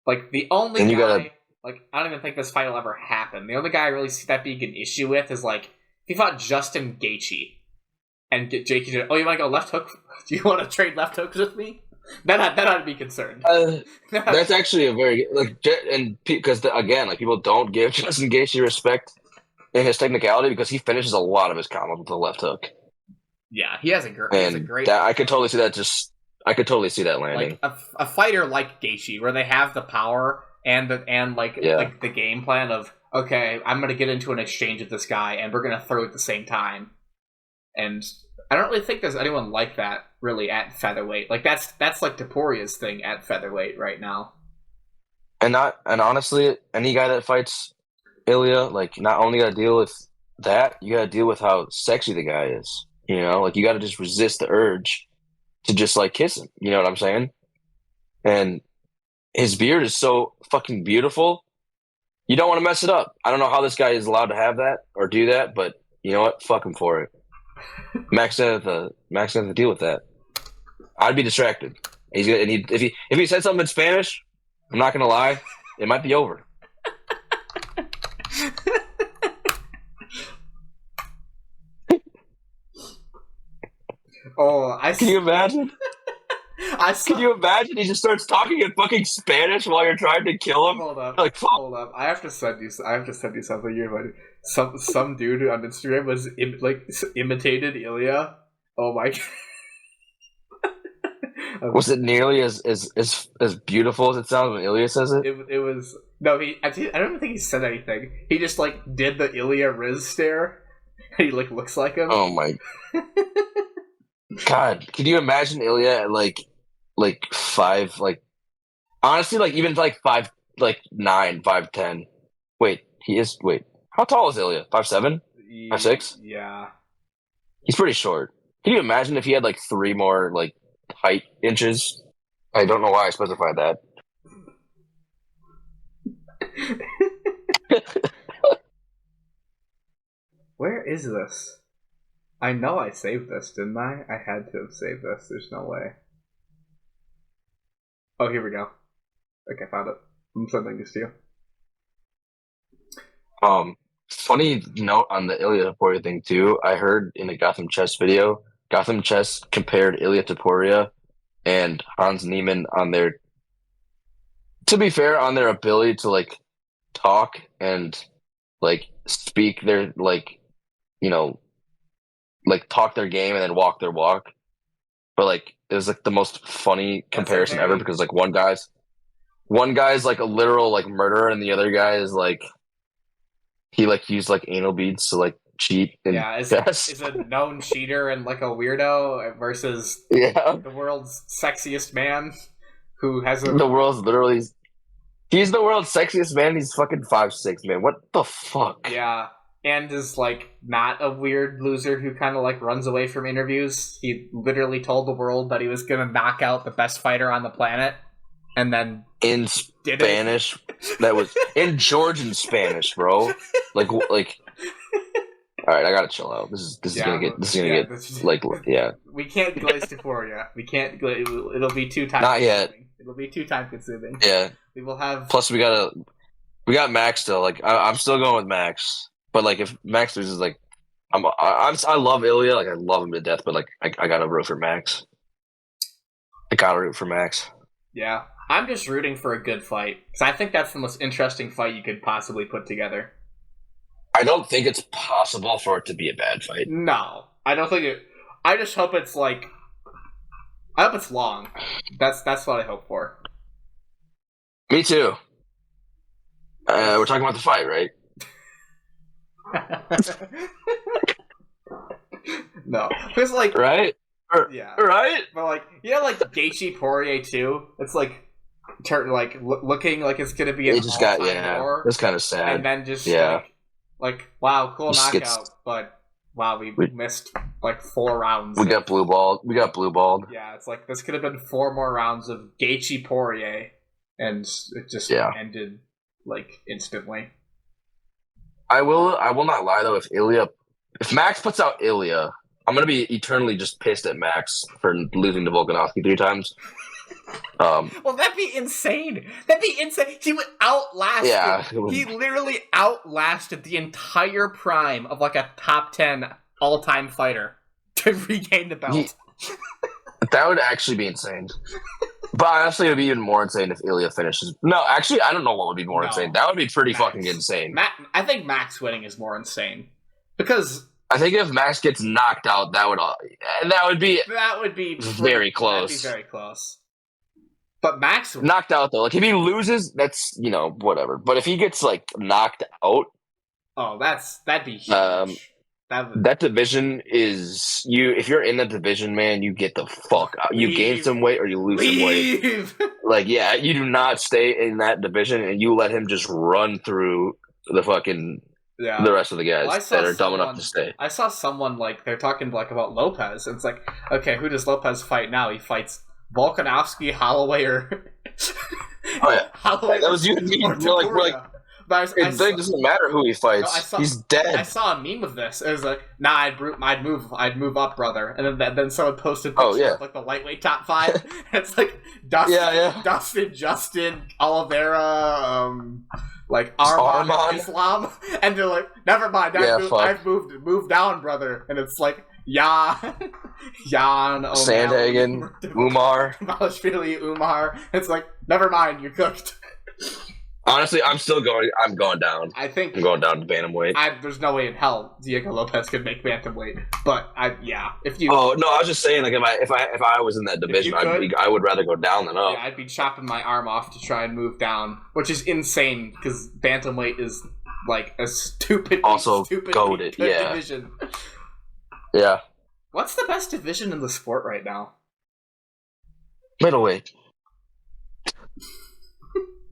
The only guy like, I don't even think this fight will ever happen. The only guy I really see that being an issue with is, like, if he fought Justin Gaethje and get Jake, you want to go left hook? Do you want to trade left hooks with me? Then I'd be concerned. That's actually a very and because again, like people don't give Justin Gaethje respect in his technicality because he finishes a lot of his combos with the left hook. Yeah, he has a great. I could totally see that. I could totally see that landing. Like a fighter like Gaethje, where they have the power and the game plan of, okay, I'm gonna get into an exchange with this guy and we're gonna throw at the same time. And I don't really think there's anyone like that really at featherweight. Like that's like Toporia's thing at featherweight right now. And honestly, any guy that fights Ilya, like not only got to deal with that, you got to deal with how sexy the guy is. You know, like you got to just resist the urge to just like kiss him. You know what I'm saying? And his beard is so fucking beautiful. You don't want to mess it up. I don't know how this guy is allowed to have that or do that, but you know what? Fuck him for it. Max doesn't have to deal with that. I'd be distracted. If he said something in Spanish, I'm not gonna lie, it might be over. Can you imagine? Can you imagine? He just starts talking in fucking Spanish while you're trying to kill him. Hold up. Like, hold up. I have to send you something. You're like some dude on Instagram was imitated Ilya. Oh my god. Was it nearly as beautiful as it sounds when Ilya says it? It was no. I don't think he said anything. He just like did the Ilya Riz stare. He like looks like him. Oh my god! Can you imagine Ilya at like 5, like honestly, like even like 5, like 9, 5'10"? Wait, how tall is Ilya? 5'7"? 5'6"? Yeah, he's pretty short. Can you imagine if he had like 3 more like height inches? I don't know why I specified that. Where is this? I know I saved this, didn't I? I had to have saved this. There's no way. Oh, here we go. Okay, found it. I'm sending this to you. Funny note on the Ilya Taporia thing too. I heard in a Gotham Chess video, Gotham Chess compared Ilya Taporia and Hans Niemann on their, to be fair, on their ability to like talk and like speak their like, you know, like talk their game and then walk their walk. But like it was like the most funny comparison ever because like one guy's like a literal like murderer and the other guy is like he like used like anal beads to like cheat and is a known cheater and like a weirdo versus the world's sexiest man who has the world's literally he's the world's sexiest man. He's fucking 5'6", man. What the fuck? Yeah. And is, like, not a weird loser who kind of, like, runs away from interviews. He literally told the world that he was going to knock out the best fighter on the planet. And then... In Spanish. That was... In Georgian Spanish, bro. Like... Alright, I gotta chill out. This is gonna get... We can't glaze Taporia. We can't... It'll be too time Not consuming. yet. It'll be too time consuming. Yeah. We will have... Plus, we got Max still. Like, I'm still going with Max. But like, if Max loses, like, I love Ilya, like I love him to death. But like, I gotta root for Max. Yeah, I'm just rooting for a good fight because I think that's the most interesting fight you could possibly put together. I don't think it's possible for it to be a bad fight. No, I don't think it. I just hope it's like. I hope it's long. That's what I hope for. Me too. We're talking about the fight, right? No, because like right, yeah, right. But like like Gaethje Poirier too. It's like looking like it's gonna be an all-time war. It's kind of sad. And then just like wow, cool knockout, but wow, we missed like 4 rounds. We got blue balled. Yeah, it's like this could have been 4 more rounds of Gaethje Poirier, and it just ended like instantly. I will not lie though. If Max puts out Ilya, I'm gonna be eternally just pissed at Max for losing to Volkanovski 3 times. Well, that'd be insane. That'd be insane. He would outlast. Yeah, He literally outlasted the entire prime of like a top 10 all-time fighter to regain the belt. That would actually be insane. But honestly, it would be even more insane if Ilya finishes. No, actually, I don't know what would be more insane. That would be pretty fucking insane. I think Max winning is more insane because I think if Max gets knocked out, that would be very close. That'd be very close. But Max knocked out though, like if he loses, that's whatever. But if he gets like knocked out, that'd be huge. That division is you. If you're in that division, man, you get the fuck out. You gain some weight or you lose some weight. Like, yeah, you do not stay in that division and you let him just run through the fucking the rest of the guys that are dumb enough to stay. I saw someone like they're talking like about Lopez. And it's like, okay, who does Lopez fight now? He fights Volkanovski, Holloway, or Holloway. That was you and me. We're like. It doesn't matter who he fights. He's dead. I saw a meme of this. It was like, "Nah, I'd move up, brother." And then someone posted pictures of like the lightweight top 5. It's like Dustin, Justin, Oliveira, like Arman, Islam, and they're like, "Never mind, I've moved down, brother." And it's like, Jan, Sandhagen, Umar, Malashvili, Umar. It's like, never mind, you're cooked. Honestly, I'm going down. I think I'm going down to bantamweight. There's no way in hell Diego Lopez could make bantamweight. But if you. Oh no, I was just saying, like if I was in that division, I would rather go down than up. Yeah, I'd be chopping my arm off to try and move down, which is insane because bantamweight is like a stupid goated division. Yeah. What's the best division in the sport right now? Middleweight.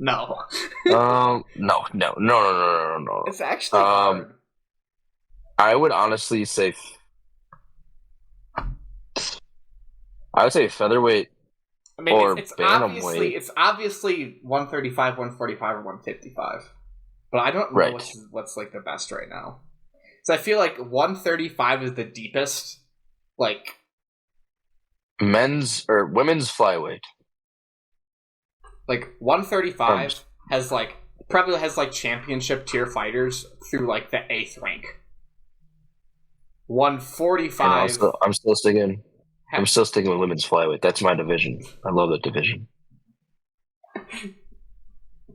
No. No. It's actually hard. I would honestly say featherweight. I mean, or it's bantamweight. It's obviously 135, 145, or 155, but I don't know what's like the best right now. So I feel like 135 is the deepest, like men's or women's flyweight. Like 135 probably has championship tier fighters through like the 8th rank. 145. I'm still sticking with women's flyweight. That's my division. I love that division.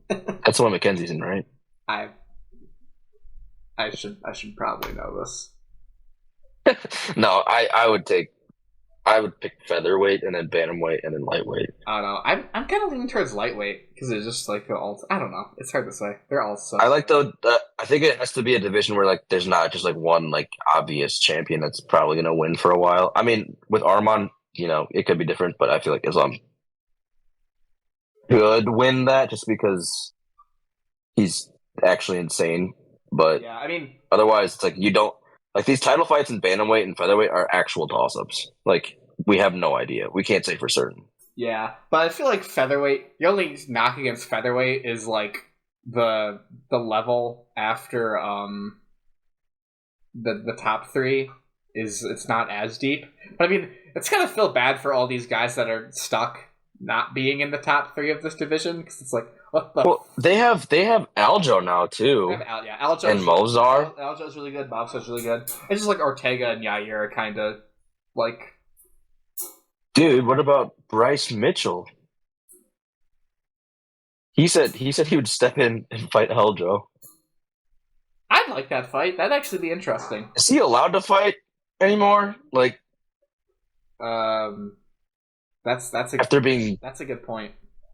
That's the one Mackenzie's in, right? I should probably know this. No, I would pick featherweight and then bantamweight and then lightweight. I don't know. I'm kind of leaning towards lightweight because it's just like I don't know. It's hard to say. They're all so. I like I think it has to be a division where like there's not just like one like obvious champion that's probably gonna win for a while. I mean, with Arman, it could be different, but I feel like Islam could win that just because he's actually insane. But yeah, I mean, otherwise, it's like you don't. Like, these title fights in bantamweight and featherweight are actual toss-ups. Like, we have no idea. We can't say for certain. Yeah, but I feel like featherweight, the only knock against featherweight is, like, the level after the top 3 it's not as deep. But, I mean, it's kind of feel bad for all these guys that are stuck not being in the top 3 of this division, because it's like, what the... Well, they have Aljo now, too. Aljo and Mozart. Aljo's really good. Mozart's really good. It's just like Ortega and Yair are kind of, like... Dude, what about Bryce Mitchell? He said he would step in and fight Aljo. I'd like that fight. That'd actually be interesting. Is he allowed to fight anymore? Like... That's after being that's a good point.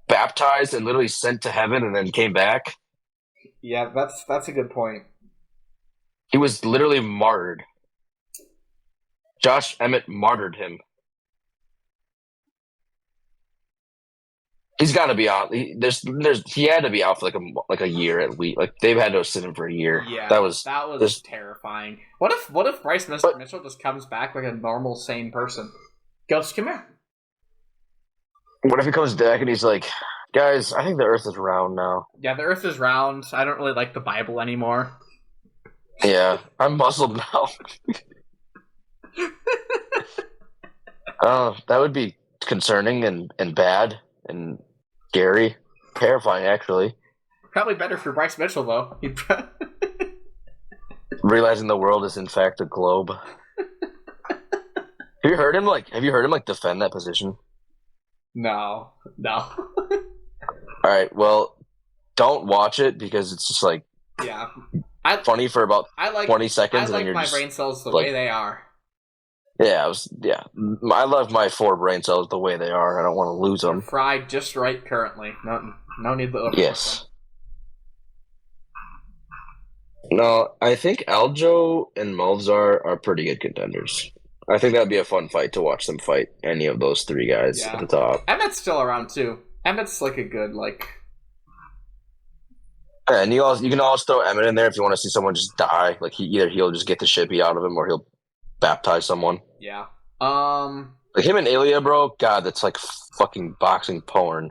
Baptized and literally sent to heaven and then came back. Yeah, that's a good point. He was literally martyred. Josh Emmett martyred him. He's got to be out. He had to be out for like a year at least. Like, they've had to sit him for a year. Yeah, that was terrifying. What if Bryce Mitchell just comes back like a normal, sane person? Ghost, come here. What if he comes back and he's like, guys, I think the Earth is round now. Yeah, the Earth is round. I don't really like the Bible anymore. Yeah, I'm Muslim now. Oh, that would be concerning and bad. and scary. Terrifying, actually. Probably better for Bryce Mitchell, though. Realizing the world is, in fact, a globe. Have you heard him defend that position? No. All right, well, don't watch it because it's just like funny for about 20 seconds. I like and then my you're brain just, cells the like, way they are. Yeah, I love my 4 brain cells the way they are. I don't want to lose them. They're fried just right currently. No need to overcook Yes. No, I think Aljo and Malzar are pretty good contenders. I think that'd be a fun fight to watch them fight any of those 3 guys at the top. Emmett's still around too. Emmett's like a good And you can always throw Emmett in there if you want to see someone just die. Like he'll just get the shit beat out of him, or he'll baptize someone. Yeah. Like him and Ilya, bro. God, that's like fucking boxing porn.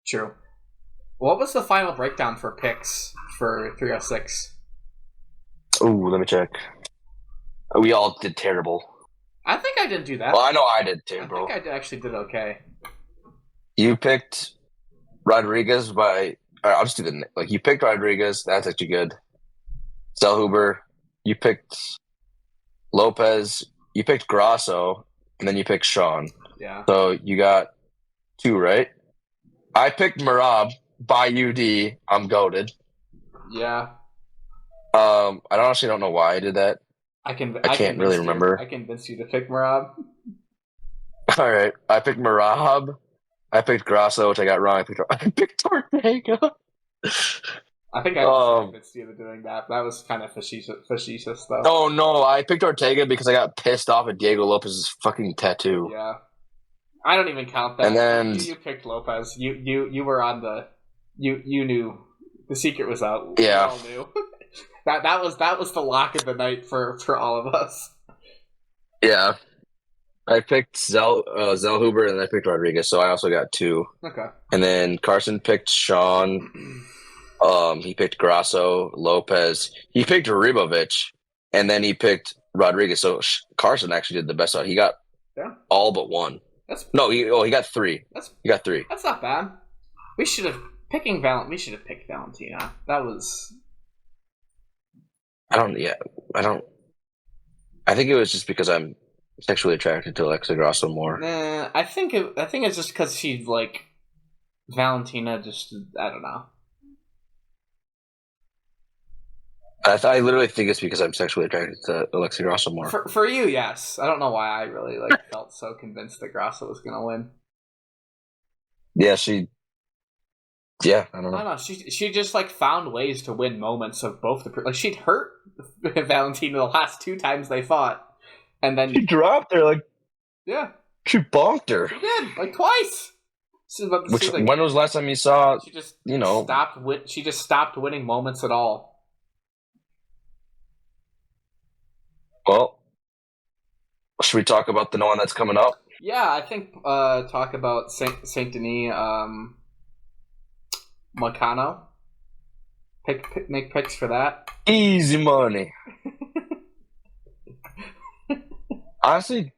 True. What was the final breakdown for picks for 306? Ooh, let me check. We all did terrible. I think I didn't do that. Well, I know I did too, bro. I think I actually did okay. You picked Rodriguez by. I'll just do you picked Rodriguez. That's actually good. Zellhuber. You picked Lopez. You picked Grasso, and then you picked Sean. Yeah. So you got 2, right? I picked Marab by UD. I'm goated. Yeah. I honestly don't know why I did that. I can't really remember. I convinced you to pick Marab. All right. I picked Marab. I picked Grasso, which I got wrong. I picked Ortega. I think I convinced you to doing that. That was kind of facetious, though. Oh, no. I picked Ortega because I got pissed off at Diego Lopez's fucking tattoo. Yeah. I don't even count that. And then you picked Lopez. You were on the... You knew. The secret was out. Yeah. We all knew. that was the lock of the night for all of us. Yeah. I picked Zellhuber and I picked Rodriguez, so I also got 2. Okay. And then Carson picked Sean. He picked Grasso, Lopez. He picked Ribovich, and then he picked Rodriguez. So Carson actually did the best out. He got all but 1. He got 3. He got 3. That's not bad. We should have picked Valentina. That was. I think it was just because I'm sexually attracted to Alexa Grasso more. Nah, I think it's just because she's like Valentina. Just I don't know. I literally think it's because I'm sexually attracted to Alexa Grasso more. For you, yes. I don't know why I really felt so convinced that Grasso was gonna win. Yeah, I don't know. I don't know. She just found ways to win moments of both the she'd hurt Valentina the last 2 times they fought, and then she dropped her she bonked her. She did twice. When was the last time you saw? She just stopped. She just stopped winning moments at all. Well, should we talk about the one that's coming up? Yeah, I think talk about Saint Denis, Moicano. Make picks for that. Easy money. Honestly,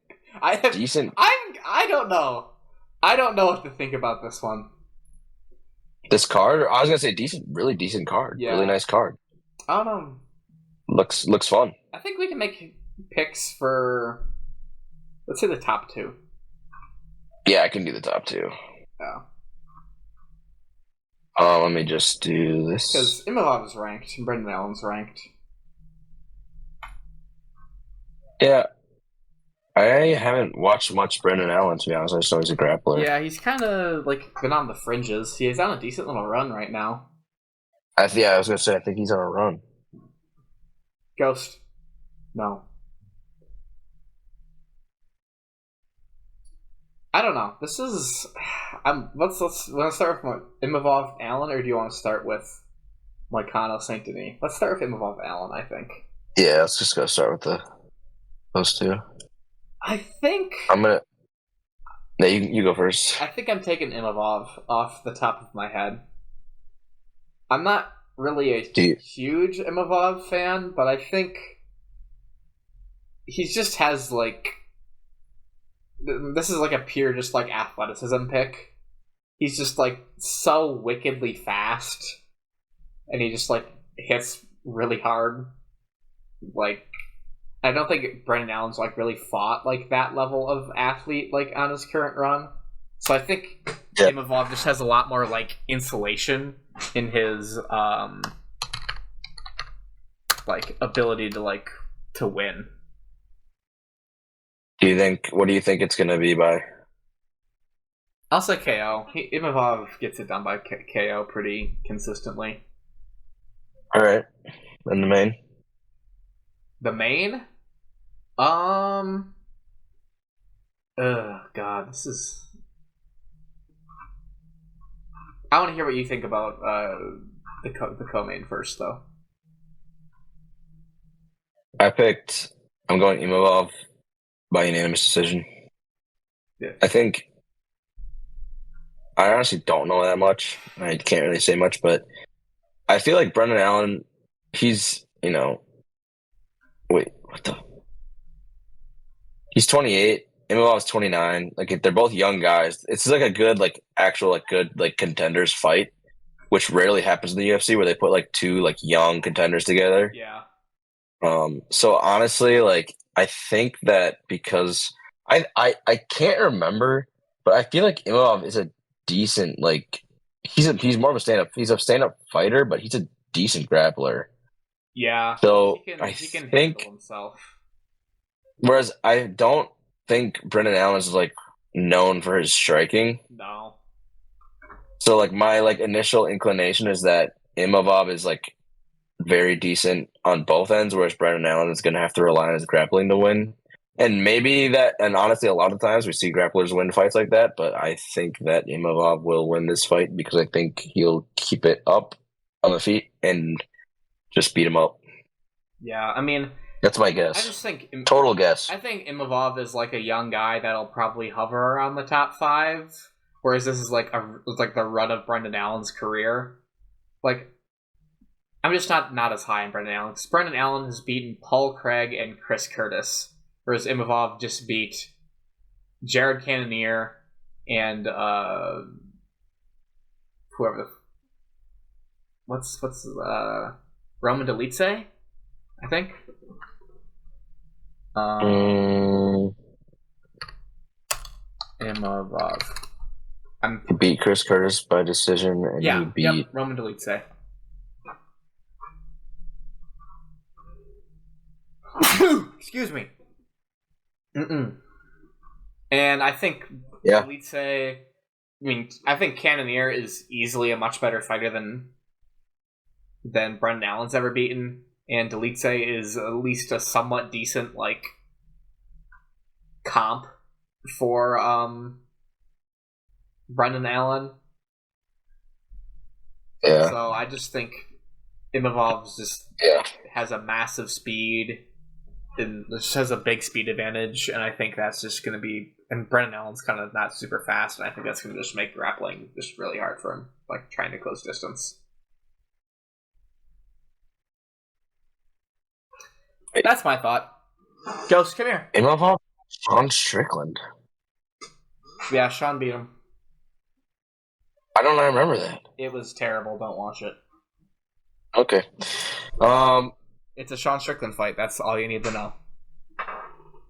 decent. I don't know. I don't know what to think about this one. This card? I was gonna say really decent card. Yeah. Really nice card. I don't know. Looks fun. I think we can make picks for, let's say, the top 2. Yeah, I can do the top 2. Yeah. Let me just do this. Because Imavov is ranked and Brendan Allen's ranked. Yeah. I haven't watched much Brendan Allen, to be honest. I just know he's a grappler. Yeah, he's kind of been on the fringes. He's on a decent little run right now. I was going to say, I think he's on a run. Ghost. No. I don't know. This is. Let's want to start with Imavov Allen, or do you want to start with Moicano Saint Denis? Let's start with Imavov Allen, I think. Yeah, let's just go start with those 2. I think I'm gonna. No, you go first. I think I'm taking Imavov off the top of my head. I'm not really a huge Imavov fan, but I think he just has this is like a pure just like athleticism pick. He's just like so wickedly fast, and he just like hits really hard. Like, I don't think Brendan Allen's like really fought like that level of athlete like on his current run. So I think Imavov just has a lot more like insulation in his like ability to win. What do you think it's gonna be by? I'll say KO. Imavov gets it done by KO pretty consistently. All right, and the main. The main? God, this is. I want to hear what you think about the co-main first, though. I'm going Imavov by unanimous decision. Yeah. I honestly don't know that much. I can't really say much, but I feel like Brendan Allen, he's, wait, what the? He's 28. Imavov's 29. Like, they're both young guys. It's like a good, like, actual, like, good, like, contenders fight, which rarely happens in the UFC where they put, like, two, like, young contenders together. Yeah. So honestly, like, I think that because I can't remember, but I feel like Imavov is a decent, like, he's more of he's a stand-up fighter, but he's a decent grappler. Yeah. So he can handle himself. Whereas I don't think Brendan Allen is like known for his striking. No. So like my like initial inclination is that Imavov is like very decent on both ends, whereas Brendan Allen is going to have to rely on his grappling to win. And maybe that, and honestly, a lot of times we see grapplers win fights like that, but I think that Imavov will win this fight because I think he'll keep it up on the feet and just beat him up. Yeah, I mean, that's my guess. I just think total guess. I think Imavov is like a young guy that'll probably hover around the top 5, whereas this is like the run of Brendan Allen's career. Like, I'm just not as high on Brendan Allen because Brendan Allen has beaten Paul Craig and Chris Curtis, whereas Imavov just beat Jared Cannonier and whoever. What's Roman Dolidze, I think. Imavov. He beat Chris Curtis by decision, and he beat Roman Dolidze. Excuse me. And I think Dolidze. I think Cannonier is easily a much better fighter than Brendan Allen's ever beaten, and Dolidze is at least a somewhat decent like comp for Brendan Allen. Yeah. So I just think Imavov just has a massive speed and just has a big speed advantage, and I think that's just going to be. And Brendan Allen's kind of not super fast, and I think that's going to just make grappling just really hard for him, like trying to close distance. That's my thought. Ghost, come here. Imavov, Sean Strickland. Yeah, Sean beat him. I don't remember that. It was terrible. Don't watch it. Okay. It's a Sean Strickland fight. That's all you need to know.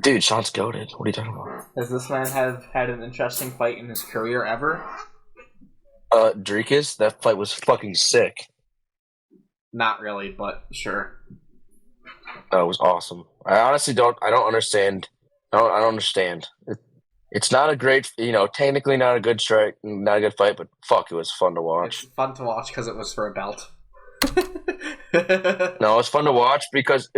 Dude, Sean's goated. What are you talking about? Does this man have had an interesting fight in his career ever? Dricus, that fight was fucking sick. Not really, but sure. That was awesome. I honestly don't understand. I don't understand. It's not a great, technically not a good strike, not a good fight, but fuck, it was fun to watch. It's fun to watch because it was for a belt. No, it's fun to watch because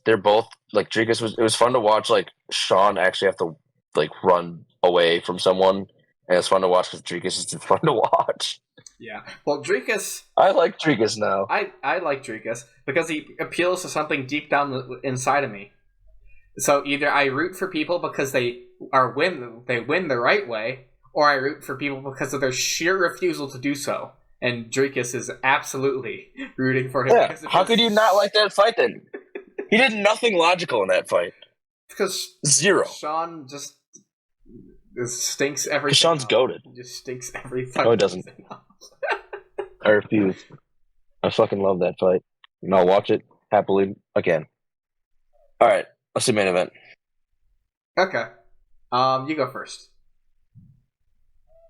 they're both like Dricus was. It was fun to watch like Sean actually have to like run away from someone, and it's fun to watch because Dricus is just fun to watch. Yeah, well, Dricus. I like Dricus now. I like Dricus because he appeals to something deep down inside of me. So either I root for people because they win the right way, or I root for people because of their sheer refusal to do so. And Dricus is absolutely rooting for him. Yeah. How could you not like that fight then? He did nothing logical in that fight. Because Zero. Sean just stinks everything. Because Sean's goated. He just stinks everything. No, he doesn't. I refuse. I fucking love that fight. And I'll watch it happily again. All right, let's see main event. Okay. You go first.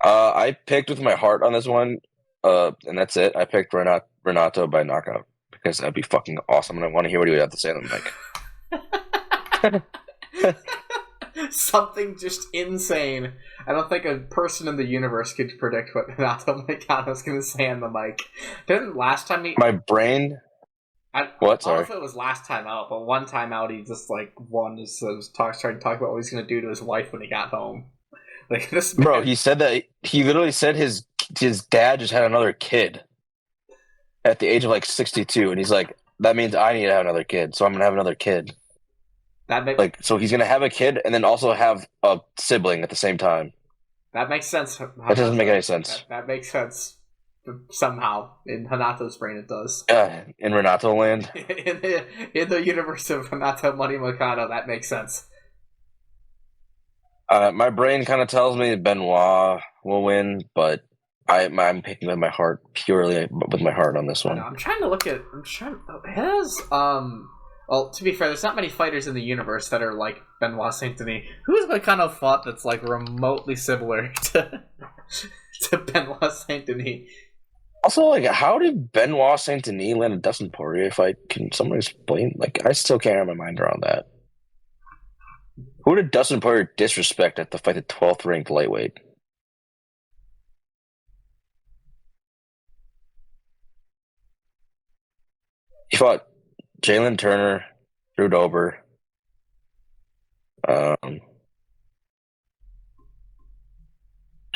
I picked with my heart on this one, and that's it. I picked Renato by knockout because that'd be fucking awesome, and I want to hear what he would have to say on the mic. Something just insane. I don't think a person in the universe could predict what Renato Moicano's going to say on the mic. Didn't last time he... My brain... What? Sorry. I don't know if it was last time out, but one time out he just like trying to talk about what he's going to do to his wife when he got home. Like this man... Bro, he said that he literally said his dad just had another kid at the age of like 62, and he's like, that means I need to have another kid, so I'm gonna have another kid. So he's gonna have a kid and then also have a sibling at the same time. That makes sense. That doesn't make any sense. That makes sense. Somehow, in Hanato's brain, it does. In Renato land. in the universe of Renato Money Moicano, that makes sense. My brain kind of tells me Benoit will win, but I'm picking with my heart, purely with my heart on this one. I'm trying to look at. It has. Well, to be fair, there's not many fighters in the universe that are like Benoit Saint Denis. Who's Moicano fought that's like remotely similar to Benoit Saint Denis? Also, like, how did Benoit Saint Denis land a Dustin Poirier fight? Can someone explain? Like, I still can't wrap my mind around that. Who did Dustin Poirier disrespect at the fight at 12th ranked lightweight? He fought Jalen Turner, Drew Dober.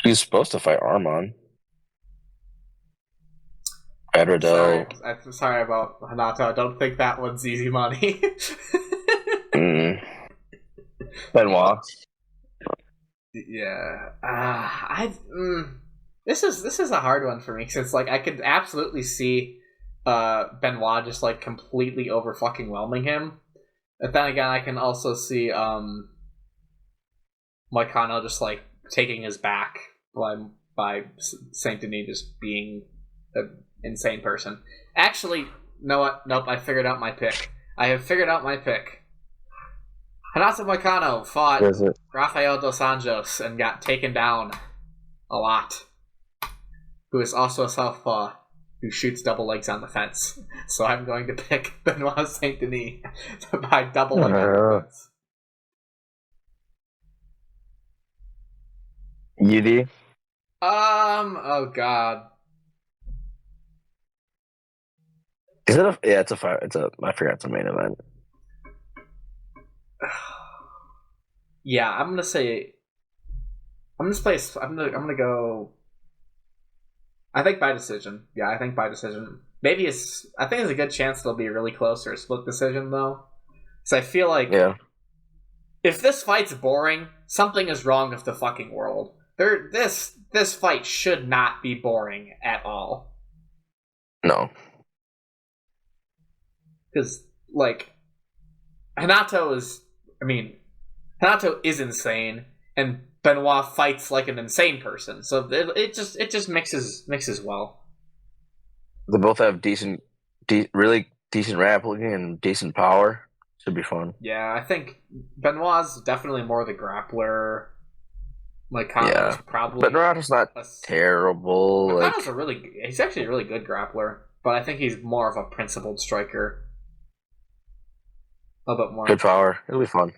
He's supposed to fight Arman. Riddell. I'm sorry about Renato. I don't think that one's easy money. Benoit. Yeah. This is a hard one for me because it's like I could absolutely see Benoit just like completely over fucking whelming him. But then again, I can also see Moicano just like taking his back by Saint Denis just being an insane person. Actually, know what? Nope. I figured out my pick. I have figured out my pick. Renato Moicano fought Rafael dos Anjos and got taken down a lot. Who is also a southpaw who shoots double legs on the fence. So I'm going to pick Benoit Saint Denis by double leg on the fence. UD? Oh god. Is it it's a fire. I forgot it's a main event. Yeah, I'm gonna go. I think by decision. Yeah, I think by decision. I think there's a good chance they'll be really close or a split decision though. So I feel like if this fight's boring, something is wrong with the fucking world. This fight should not be boring at all. No. Because like Renato is insane, and Benoit fights like an insane person. So it just mixes well. They both have really decent grappling and decent power. Should be fun. Yeah, I think Benoit's definitely more the grappler. Moicano's probably. But Renato not terrible. Moicano's he's actually a really good grappler, but I think he's more of a principled striker. A little bit more. Good power. It'll be fun.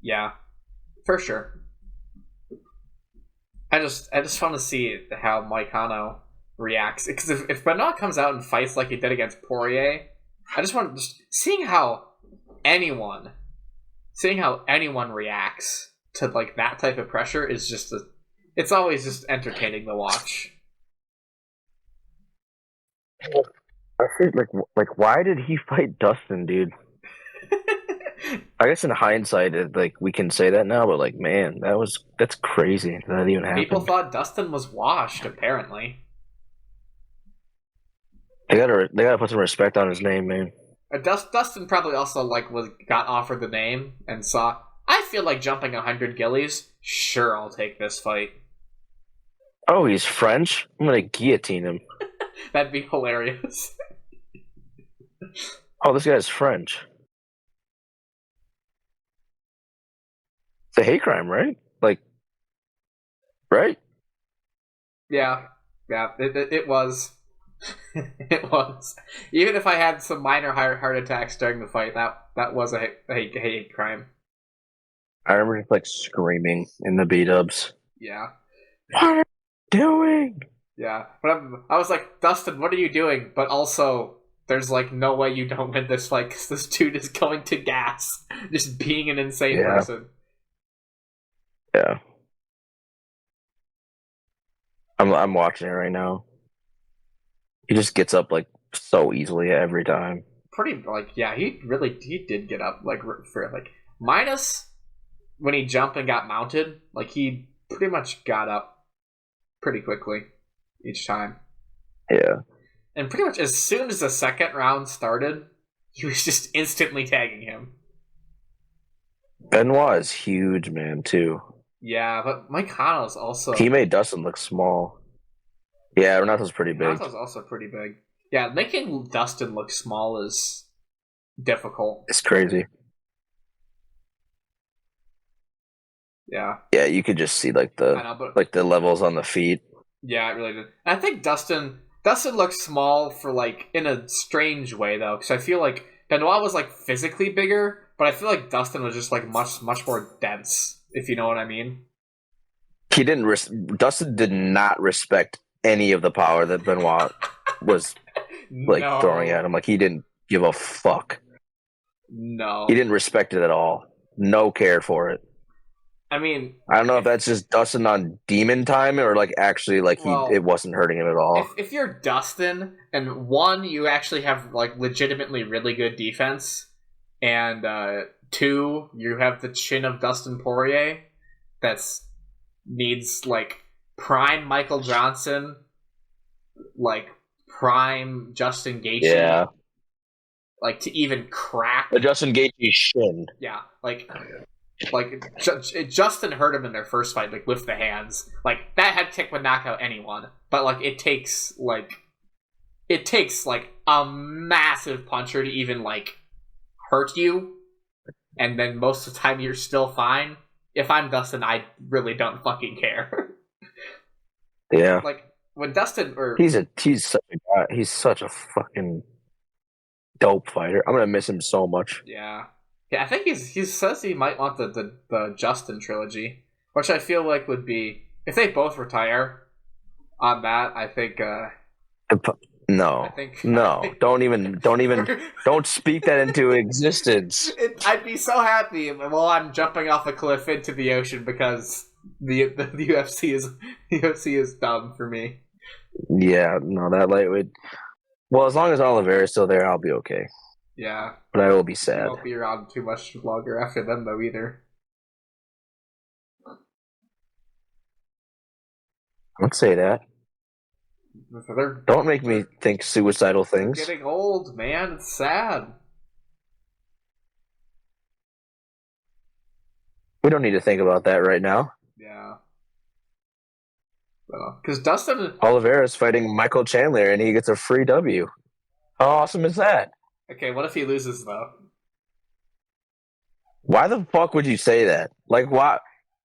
Yeah, for sure. I just want to see how Moicano reacts, because if Benoit comes out and fights like he did against Poirier, I just want seeing how anyone reacts to like that type of pressure is just it's always just entertaining to watch. I think like why did he fight Dustin, dude? I guess in hindsight, we can say that now, but like, man, that's crazy that even happened. People thought Dustin was washed. Apparently, they gotta put some respect on his name, man. Dustin probably also like got offered the name and saw. I feel like jumping 100 gillies. Sure, I'll take this fight. Oh, he's French? I'm going to guillotine him. That'd be hilarious. Oh, this guy's French. It's a hate crime, right? Like, right? Yeah, it was. It was. Even if I had some minor heart attacks during the fight, that was a hate crime. I remember just like screaming in the B-dubs. Yeah. What are you doing? Yeah. But I was like, Dustin, what are you doing? But also, there's like no way you don't win this fight because this dude is going to gas. Just being an insane person. Yeah. I'm watching it right now. He just gets up like so easily every time. Pretty like he did get up like for like minus when he jumped and got mounted, like he pretty much got up pretty quickly each time. Yeah. And pretty much as soon as the second round started, he was just instantly tagging him. Benoit is huge, man, too. Yeah, but Mike Connell's also... He made Dustin look small. Yeah, Renato's pretty big. Renato's also pretty big. Yeah, making Dustin look small is difficult. It's crazy. Yeah. Yeah, you could just see like the levels on the feet. Yeah, it really did. I think Dustin looks small for like in a strange way though, because I feel like Benoit was like physically bigger, but I feel like Dustin was just like much more dense, if you know what I mean. Dustin did not respect any of the power that Benoit was like throwing at him. Like he didn't give a fuck. No. He didn't respect it at all. No care for it. I mean, I don't know if that's just Dustin on demon time or like actually like it wasn't hurting him at all. If you're Dustin and one, you actually have like legitimately really good defense, and two, you have the chin of Dustin Poirier that's needs like prime Michael Johnson, like prime Justin Gaethje. Yeah. Like to even crack Justin Gaethje's shin. Yeah, like Justin hurt him in their first fight, like with the hands. Like that head kick would knock out anyone, but like it takes a massive puncher to even like hurt you, and then most of the time you're still fine. If I'm Dustin, I really don't fucking care. Yeah, like when Dustin or he's such a fucking dope fighter. I'm gonna miss him so much. Yeah, I think he says he might want the Justin trilogy, which I feel like would be if they both retire on that. I think no, don't speak that into existence. I'd be so happy while I'm jumping off a cliff into the ocean because the UFC is dumb for me. Yeah, no, that lightweight. Well, as long as Oliveira is still there, I'll be okay. Yeah, but I will be sad. I won't be around too much longer after them though either. Don't say that. Don't make me think suicidal things. They're getting old, man. It's sad. We don't need to think about that right now. Yeah. Because Dustin Oliveira is fighting Michael Chandler, and he gets a free W. How awesome is that? Okay, what if he loses though? Why the fuck would you say that? Like, why?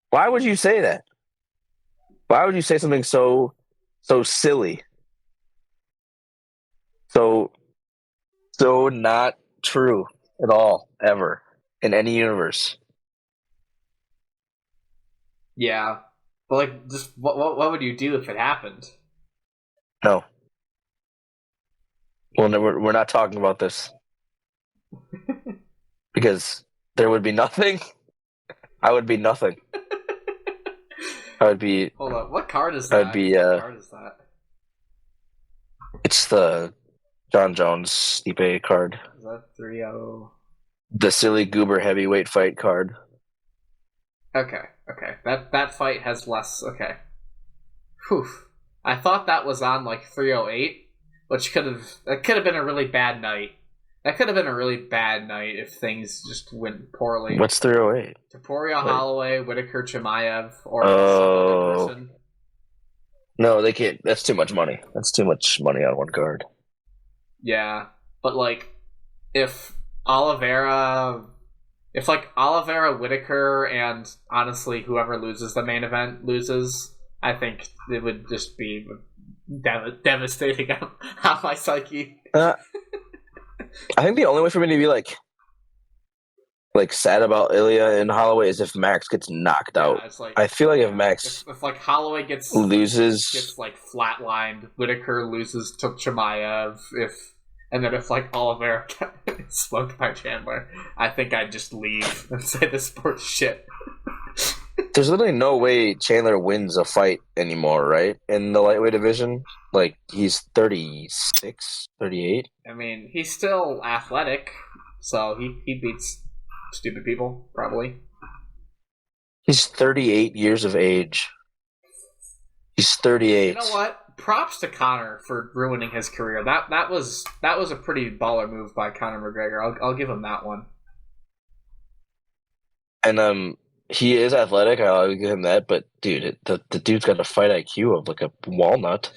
Why would you say that? Why would you say something so silly? So not true at all, ever, in any universe. Yeah. But, like, just what would you do if it happened? No. Well, no, we're not talking about this. Because there would be nothing. I would be nothing. I would be... Hold up, what card is that? I'd be, what card is that? It's the John Jones Stipe card. Is that 3-0? The silly goober heavyweight fight card. Okay. That fight has less... Okay. Whew. I thought that was on, like, 308, which could have been a really bad night. That could have been a really bad night if things just went poorly. What's 308? Topuria, Like- Holloway, Whitaker, Chimaev, or some Oh. other person. No, they can't. That's too much money. That's too much money on one card. Yeah, but like, if Oliveira, Whitaker, and honestly, whoever loses the main event loses, I think it would just be devastating on my psyche. I think the only way for me to be like sad about Ilya and Holloway is if Max gets knocked out. It's like, I feel like if Max if like Holloway gets like flatlined, Whitaker loses to Chimaev, and then if like Oliveira gets smoked by Chandler, I think I'd just leave and say this sport's shit. There's literally no way Chandler wins a fight anymore, right? In the lightweight division. Like, he's 36, 38. I mean, he's still athletic, so he beats stupid people, probably. He's 38 years of age. He's 38. You know what? Props to Conor for ruining his career. That was a pretty baller move by Conor McGregor. I'll give him that one. And he is athletic. I'll give him that. But dude, the dude's got a fight IQ of like a walnut.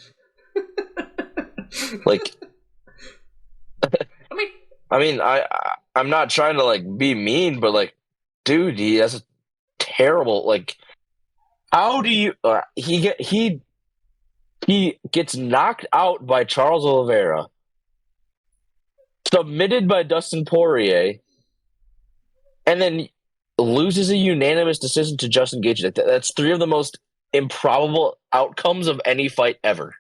Like, I'm not trying to like be mean, but like, dude, he has a terrible like. How do you? He gets knocked out by Charles Oliveira, submitted by Dustin Poirier, and then loses a unanimous decision to Justin Gaethje. That's three of the most improbable outcomes of any fight ever.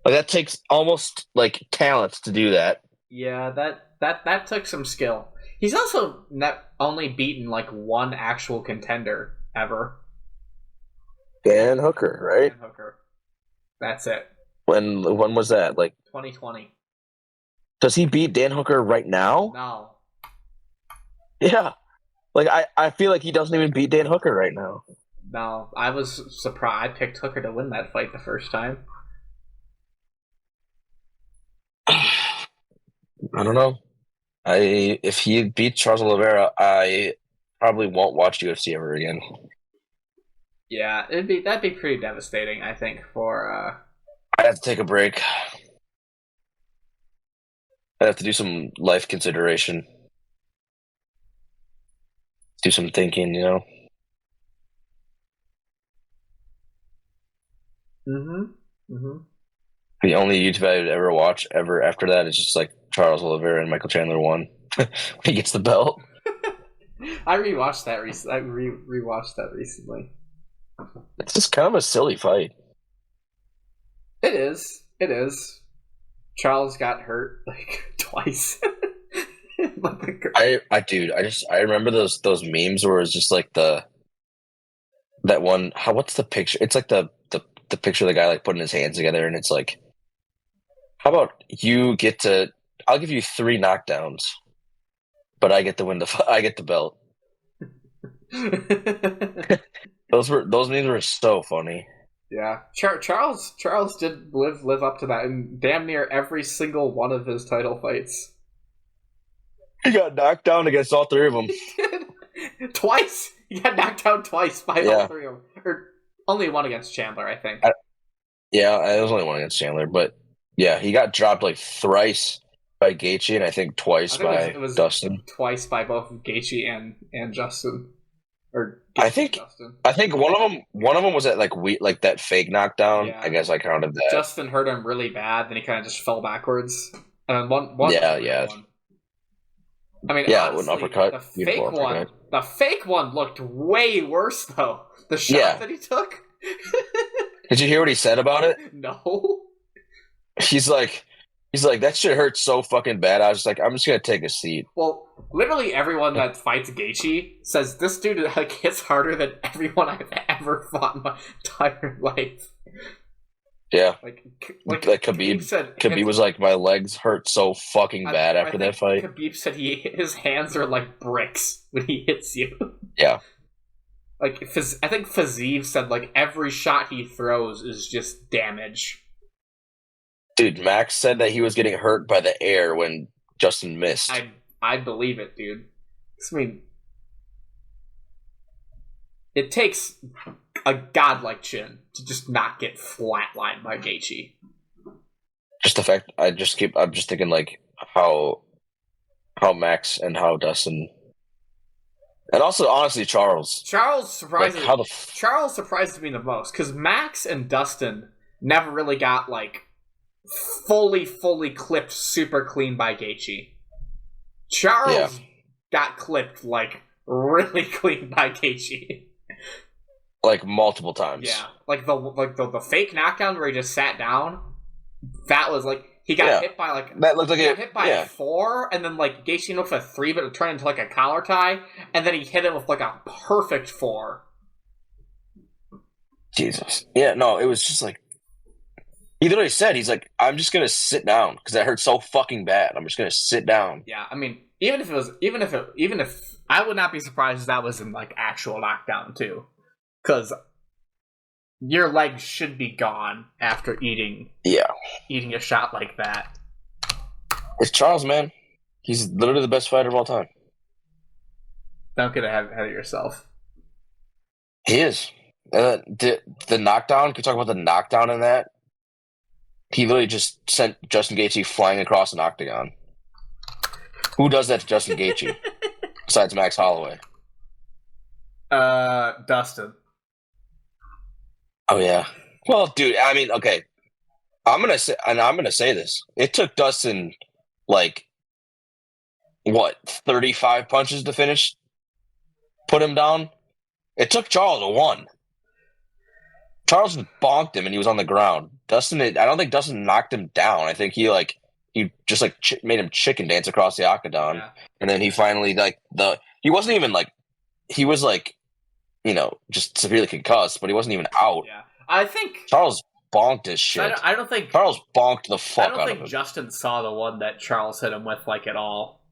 Like, that takes almost like talent to do that. Yeah, that took some skill. He's also only beaten like one actual contender ever. Dan Hooker, right? Dan Hooker. That's it. When was that? Like 2020. Does he beat Dan Hooker right now? No. Yeah. Like, I feel like he doesn't even beat Dan Hooker right now. No, I was surprised. I picked Hooker to win that fight the first time. I don't know. If he beats Charles Oliveira, I probably won't watch UFC ever again. Yeah, that'd be pretty devastating, I think, for I'd have to take a break. I'd have to do some life consideration. Do some thinking, you know? The only YouTube I would ever watch ever after that is just like Charles Oliveira and Michael Chandler won when he gets the belt. I rewatched that recently. Rewatched that recently. It's just kind of a silly fight. It is. It is. Charles got hurt like twice. I remember those memes where it's just like that one. What's the picture? It's like the picture of the guy like putting his hands together, and it's like, how about you get to? I'll give you 3 knockdowns, but I get to win I get the belt. Those memes were so funny. Yeah, Charles did live up to that in damn near every single one of his title fights. He got knocked down against all 3 of them. Twice. He got knocked down twice by all 3 of them. Or only one against Chandler, I think. It was only one against Chandler, but yeah, he got dropped like thrice by Gaethje, and I think twice by Dustin. Twice by both Gaethje and Justin. Or I think one of them was at like that fake knockdown. Yeah. I guess I counted that. Justin hurt him really bad, then he kind of just fell backwards. And then one one. I mean, honestly, an uppercut. The fake one looked way worse though. The shot that he took. Did you hear what he said about it? No. He's like, that shit hurts so fucking bad. I was just like, I'm just gonna take a seat. Well, literally everyone that fights Gaethje says this dude like hits harder than everyone I've ever fought in my entire life. Yeah, like Khabib was like, my legs hurt so fucking bad after that fight. Khabib said his hands are like bricks when he hits you. Yeah. Like, I think Fiziev said like every shot he throws is just damage. Dude, Max said that he was getting hurt by the air when Justin missed. I believe it, dude. I mean, it takes a godlike chin to just not get flatlined by Gaethje. Just the fact I'm just thinking like how Max and how Dustin, and also honestly Charles surprises me the most because Max and Dustin never really got like fully clipped super clean by Gaethje. Charles got clipped like really clean by Gaethje. Like multiple times. Yeah, like the fake knockdown where he just sat down. That was like he got hit by like that looked like hit by a 4, and then like Gaethje went for a 3, but it turned into like a collar tie, and then he hit him with like a perfect 4. Jesus. Yeah, no, it was just like he literally said he's like, I'm just gonna sit down because that hurt so fucking bad. I'm just gonna sit down. Yeah, I mean, even if I would not be surprised if that was in like actual knockdown too, because your legs should be gone after eating a shot like that. It's Charles, man. He's literally the best fighter of all time. Don't get ahead of yourself. He is. The knockdown, can we talk about the knockdown in that? He literally just sent Justin Gaethje flying across an octagon. Who does that to Justin Gaethje besides Max Holloway? Dustin. Oh yeah. Well, dude, I mean, okay. I'm gonna say this. It took Dustin like what 35 punches to put him down. It took Charles a 1. Charles bonked him and he was on the ground. I don't think Dustin knocked him down. I think he just made him chicken dance across the octagon, and then he finally he wasn't even like he was like, just severely concussed, but he wasn't even out. Yeah, I think Charles bonked his shit. I don't think Charles bonked the fuck out of him. I don't think Justin saw the one that Charles hit him with like at all.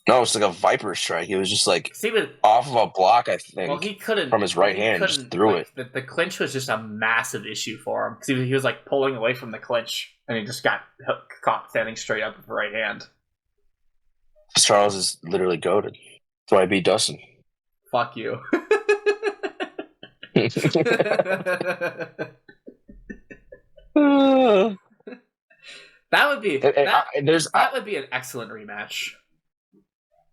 No, it's like a viper strike. It was just like off of a block, I think. Well, he couldn't from his right hand, just threw it. The clinch was just a massive issue for him because he was like pulling away from the clinch, and he just got caught standing straight up with the right hand. Charles is literally goated. That's why I beat Dustin. Fuck you. That would be an excellent rematch.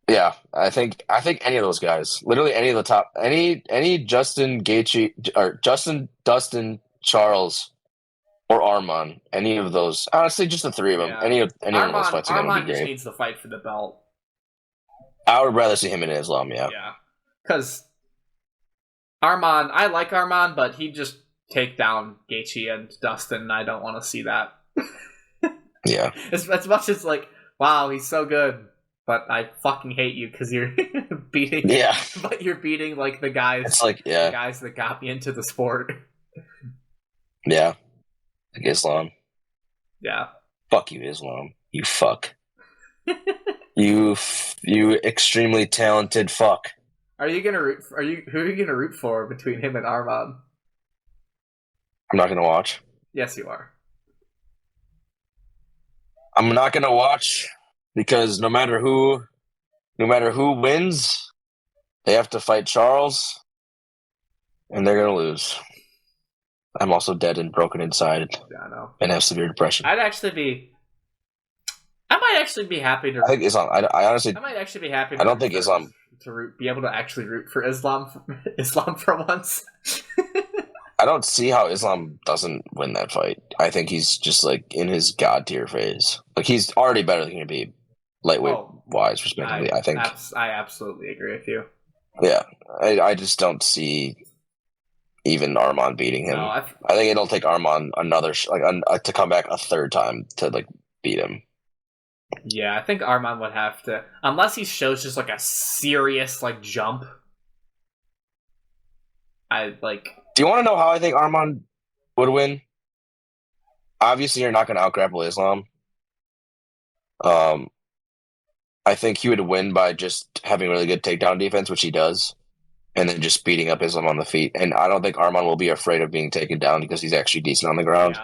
Yeah, I think any of those guys, literally any of the top, any Justin Gaethje or Justin, Dustin, Charles, or Arman, any of those. Honestly, just the 3 of them. Yeah. Any of those fights are going to be great. Arman just needs to fight for the belt. I would rather see him in Islam. Yeah. Yeah, because Arman, I like Arman, but he'd just take down Gaethje and Dustin, and I don't want to see that. Yeah. As much as like, wow, he's so good. But I fucking hate you because you're beating. Yeah. But you're beating like the guys. It's like the guys that got me into the sport. Yeah. Like Islam. Yeah. Fuck you, Islam. You fuck. you extremely talented fuck. Who are you gonna root for between him and Arman? I'm not gonna watch. Yes, you are. I'm not gonna watch. Because no matter who wins, they have to fight Charles, and they're gonna lose. I'm also dead and broken inside. Yeah, I know. And have severe depression. I might actually be happy to. I think Islam. I honestly. I might actually be happy. I don't think Islam be able to actually root for Islam for once. I don't see how Islam doesn't win that fight. I think he's just like in his god tier phase. Like he's already better than Khabib. Lightweight wise, respectively, I think. I absolutely agree with you. Yeah, I just don't see even Arman beating him. No, I think it'll take Arman another to come back a 3rd time to like beat him. Yeah, I think Arman would have to, unless he shows just like a serious like jump. Do you want to know how I think Arman would win? Obviously, you're not going to out-grapple Islam. I think he would win by just having really good takedown defense, which he does, and then just beating up Islam on the feet. And I don't think Arman will be afraid of being taken down because he's actually decent on the ground.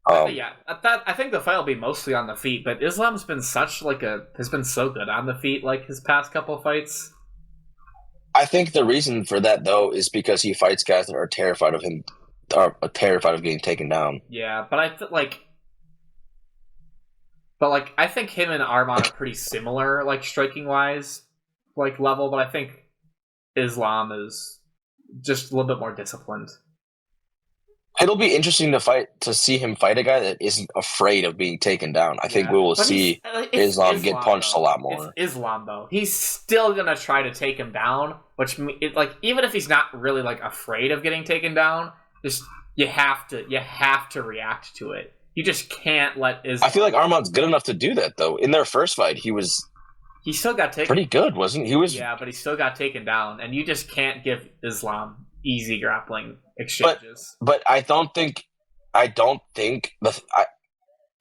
I think the fight will be mostly on the feet, but Islam's been has been so good on the feet like his past couple fights. I think the reason for that though is because he fights guys that are terrified of him, are terrified of getting taken down. Yeah, but I think him and Arman are pretty similar, like striking wise, like level. But I think Islam is just a little bit more disciplined. It'll be interesting to see him fight a guy that isn't afraid of being taken down. I think we will see Islam get punched a lot more. It's Islam though. He's still gonna try to take him down, which even if he's not really like afraid of getting taken down, just you have to react to it. You just can't let Islam. I feel like Arman's good enough to do that though. In their first fight, he still got taken. Pretty good, wasn't he? Yeah, but he still got taken down, and you just can't give Islam easy grappling exchanges. But I don't think I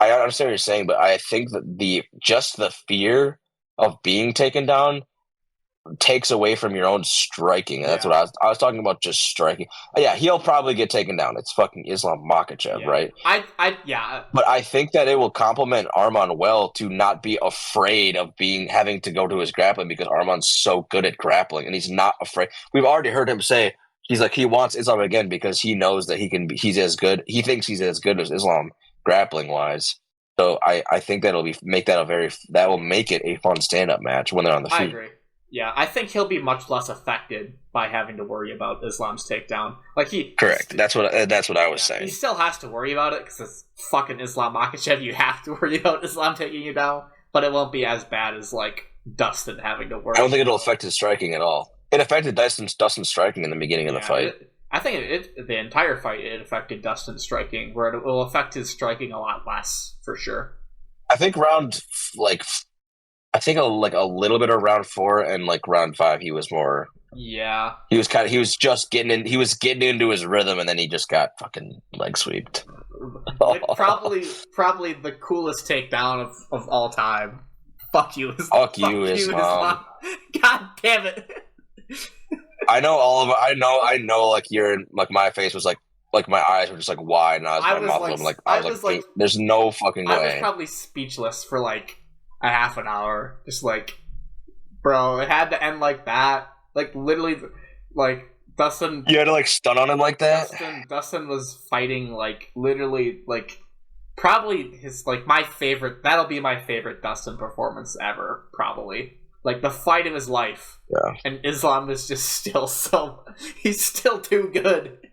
understand what you're saying, but I think that the fear of being taken down takes away from your own striking. And that's what I was talking about, just striking. Yeah, he'll probably get taken down. It's fucking Islam Makhachev, right? But I think that it will complement Arman well to not be afraid of having to go to his grappling, because Arman's so good at grappling and he's not afraid. We've already heard him say he wants Islam again because he knows that he thinks he's as good as Islam grappling wise. So I think that will make it a fun stand-up match when they're on the feet. I agree. Yeah, I think he'll be much less affected by having to worry about Islam's takedown. Correct. That's what I was saying. He still has to worry about it because it's fucking Islam Makhachev. You have to worry about Islam taking you down, but it won't be as bad as Dustin having to worry. I don't think it'll affect his striking at all. It affected Dustin's striking in the beginning of the fight. I think the entire fight it affected Dustin's striking, where it will affect his striking a lot less for sure. I think a little bit of round 4 and round 5 he was more. Yeah. He was getting into his rhythm, and then he just got fucking leg sweeped. Probably the coolest takedown of all time. Fuck you, Islam. Fuck you, Islam. God damn it. I know all of it. I know. You're my face was my eyes were just why, and my mouth was like, there's no fucking way. I was probably speechless for a half an hour, just bro, it had to end like that. Literally, Dustin. You had to stun on him like that. Dustin was fighting literally probably his my favorite. That'll be my favorite Dustin performance ever. Probably the fight of his life. Yeah. And Islam is just still he's still too good.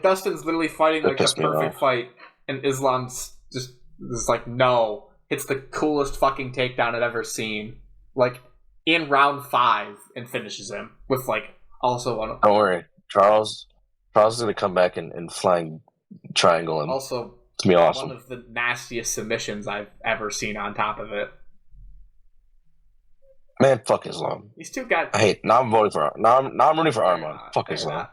Dustin's literally fighting a perfect fight, and Islam's just is no. It's the coolest fucking takedown I've ever seen. In round 5, and finishes him with also one. Don't worry, Charles is gonna come back and flying triangle him. Also, it's gonna be awesome. One of the nastiest submissions I've ever seen. On top of it, man, fuck Islam. These two guys. Now I'm rooting for Arman. Fuck Islam.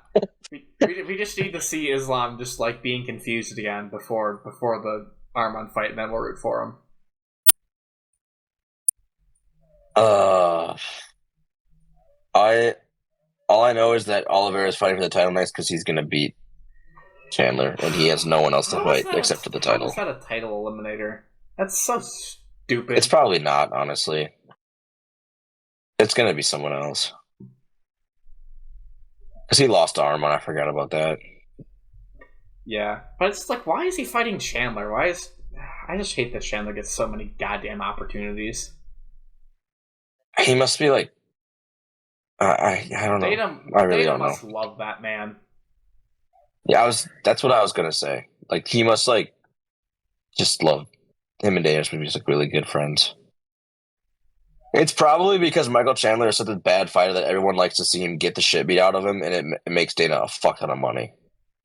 we just need to see Islam just being confused again before the Arman fight, and then we'll root for him. All I know is that Oliveira is fighting for the title next because he's gonna beat Chandler, and he has no one else to fight except for the title. Is that a title eliminator? That's so stupid. It's probably not, honestly. It's gonna be someone else. Because he lost to Arman, I forgot about that. Yeah, but it's why is he fighting Chandler? I just hate that Chandler gets so many goddamn opportunities. He must be I don't know. I really don't know. Must love that man. Yeah, that's what I was gonna say. He must just love him, and Dana must be just really good friends. It's probably because Michael Chandler is such a bad fighter that everyone likes to see him get the shit beat out of him, and it makes Dana a fuck ton of money.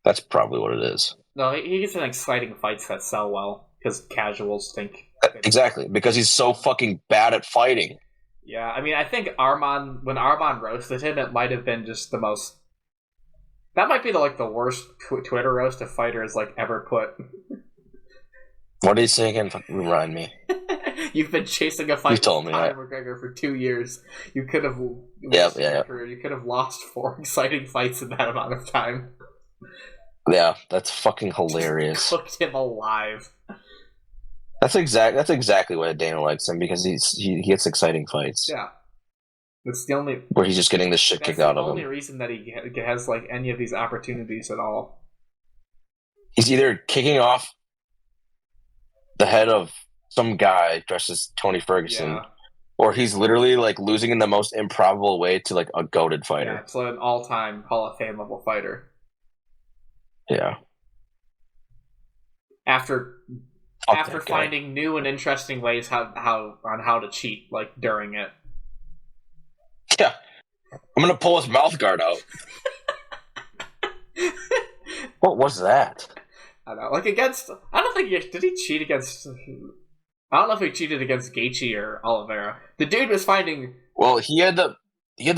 That's probably what it is. No, he gets in exciting fights that sell well because casuals think. Exactly, because he's so fucking bad at fighting. Yeah, I mean, I think when Arman roasted him, it might have been just the most. That might be the worst Twitter roast a fighter has ever put. What did he say again? Remind me. You've been chasing a fight with Conor McGregor for 2 years. You could have. Yeah. You could have lost 4 exciting fights in that amount of time. Yeah, that's fucking hilarious. Cooked him alive. That's exactly why Dana likes him, because he gets exciting fights Yeah, that's the only. where he's just getting the shit That's kicked the out of only him. reason that he has like any of these opportunities at all. He's either kicking off the head of some guy dressed as Tony Ferguson, Yeah, or he's literally like losing in the most improbable way to like a goated yeah. fighter. It's like an all-time Hall of Fame level fighter. Yeah. After Fuck after that guy. finding new and interesting ways how to cheat, like during it. Yeah. I'm gonna pull his mouth guard out. What was that? I don't know. Like against, I don't think did he cheat against. I don't know if he cheated against Gaethje or Oliveira. The dude was finding. Well, he had the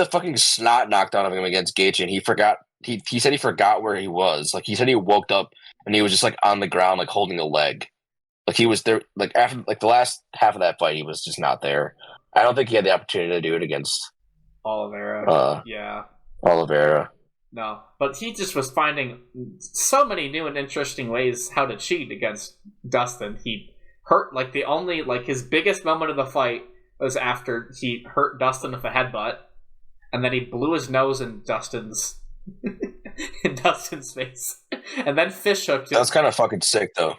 fucking snot knocked out of him against Gaethje, and he forgot. He said he forgot where he was. Like he said he woke up and he was just like on the ground, like holding a leg. Like he was there. Like after like the last half of that fight, he was just not there. I don't think he had the opportunity to do it against Oliveira. Yeah. Oliveira. No. But he just was finding so many new and interesting ways how to cheat against Dustin. He hurt, like, the only, like, his biggest moment of the fight was after he hurt Dustin with a headbutt, and then he blew his nose in Dustin's face. And then fish hooked him. That's kind of fucking sick, though.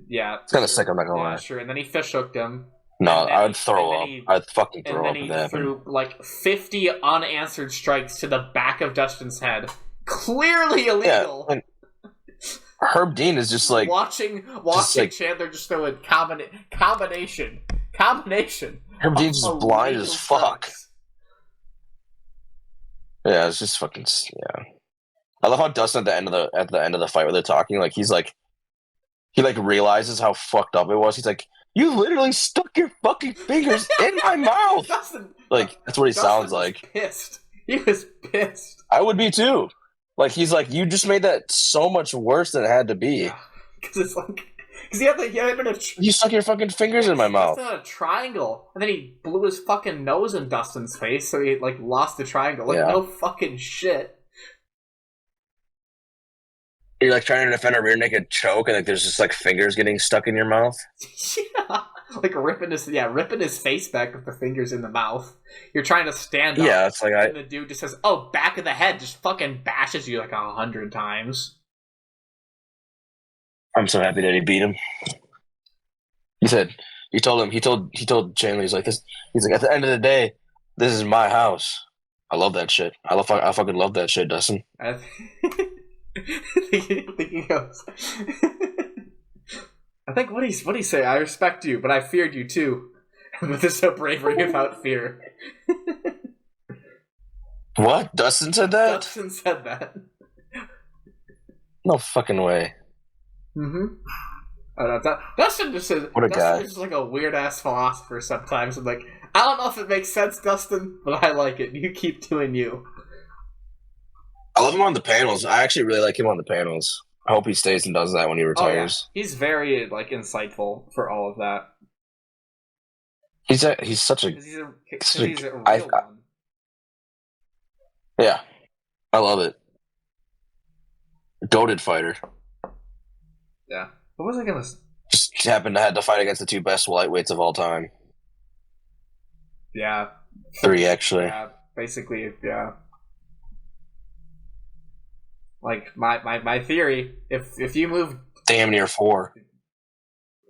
Yeah. It's kind of sick, I'm not gonna lie. Sure. And then he fish hooked him. No, I would throw up. I'd fucking throw up if that happened. And then he threw like 50 unanswered strikes to the back of Dustin's head. Clearly illegal. Yeah, Herb Dean is just like watching like, Chandler just throw a combination. Herb Dean's just blind as fuck. Strikes. Yeah, it's just fucking I love how Dustin at the end of the fight where they're talking, like he realizes how fucked up it was. He's like, "You literally stuck your fucking fingers in my mouth." Like that's what he sounds like. Pissed. He was pissed. I would be too. Like he's like, "You just made that so much worse than it had to be." Because it's like, because he had been you stuck your fucking fingers in my mouth. A triangle, and then he blew his fucking nose in Dustin's face, so he like lost the triangle. Like no fucking shit. You're like trying to defend a rear naked choke, and like there's just like fingers getting stuck in your mouth. Yeah, like ripping his face back with the fingers in the mouth. You're trying to stand up. Yeah, it's like and the dude just says, "Oh, back of the head," just fucking bashes you like 100 times. I'm so happy that he beat him. He told Chandler, he's like this. He's like, at the end of the day, this is my house. I love that shit. I fucking love that shit, Dustin. I think he goes. I think what he say? I respect you, but I feared you too. With this so bravery without fear. What? Dustin said that? Dustin said that. No fucking way. Dustin just says. What a guy. Is like a weird ass philosopher sometimes. I'm like, I don't know if it makes sense, Dustin, but I like it. You keep doing you. I love him on the panels. I actually really like him on the panels. I hope he stays and does that when he retires. Oh, yeah. He's very like insightful for all of that. He's such a real one. Yeah, I love it. Goated fighter. Yeah. What was I gonna? Just happened to have to fight against the two best lightweights of all time. Yeah. 3 actually. Yeah, basically, yeah. Like my theory, if you move damn near 4,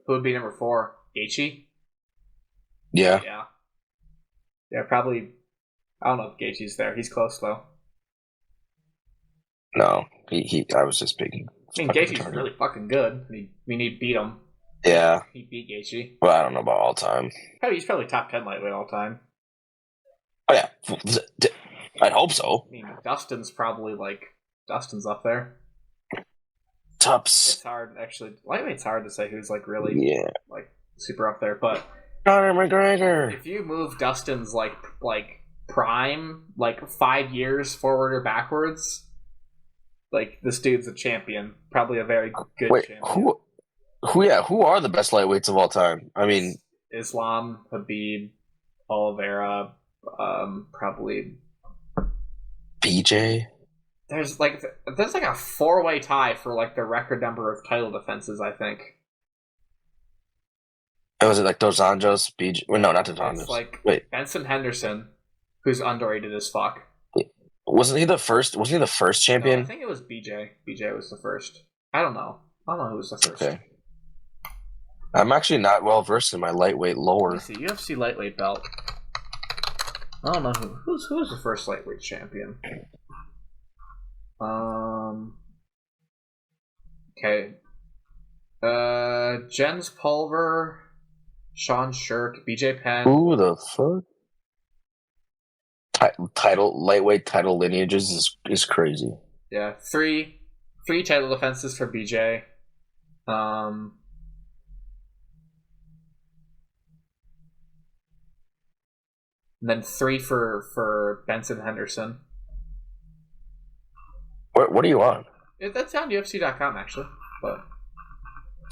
who would be number 4? Gaethje? Yeah. Yeah, probably. I don't know if Gaethje's there. He's close though. No, he. I was just speaking. I mean, Gaethje's really fucking good. We need beat him. Yeah. He beat Gaethje. Well, I don't know about all time. He's probably top 10 lightweight all time. Oh yeah, I'd hope so. I mean, Dustin's up there. Tops. It's hard, actually. Lightweight's hard to say who's like really like super up there, but Conor McGregor. If you move Dustin's like prime like 5 years forward or backwards, like this dude's a champion, probably a very good champion. Who are the best lightweights of all time? I mean, Islam, Habib, Oliveira, probably BJ. there's like a 4-way tie for like the record number of title defenses. I think. Was it like Dos Anjos? Well, no, not Dos It's Anjos. like Wait, Benson Henderson, who's underrated as fuck. wasn't he the first? Wasn't he the first champion? No, I think it was BJ. BJ was the first. I don't know. Who was the first. Okay. I'm actually not well versed in my lightweight lore. Let me see. UFC lightweight belt. I don't know who was the first lightweight champion. Okay. Jens Pulver, Sean Shirk, BJ Penn. Who the fuck? Lightweight title lineages is crazy. Yeah, three title defenses for BJ. And then 3 for Benson Henderson. What are you on? That's on UFC.com actually, but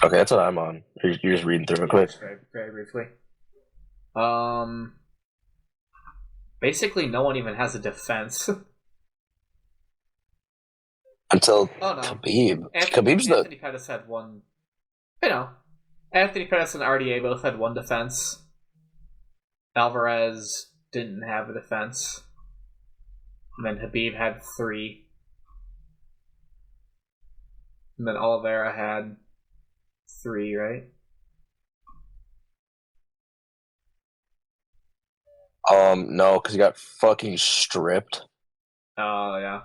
okay, that's what I'm on. You're just reading through it quick. Very, very briefly. Basically, no one even has a defense until no. Khabib. Anthony Pettis had one. Anthony Pettis and RDA both had one defense. Alvarez didn't have a defense. And then Khabib had 3. And then Oliveira had 3, right? No, because he got fucking stripped. Oh, yeah.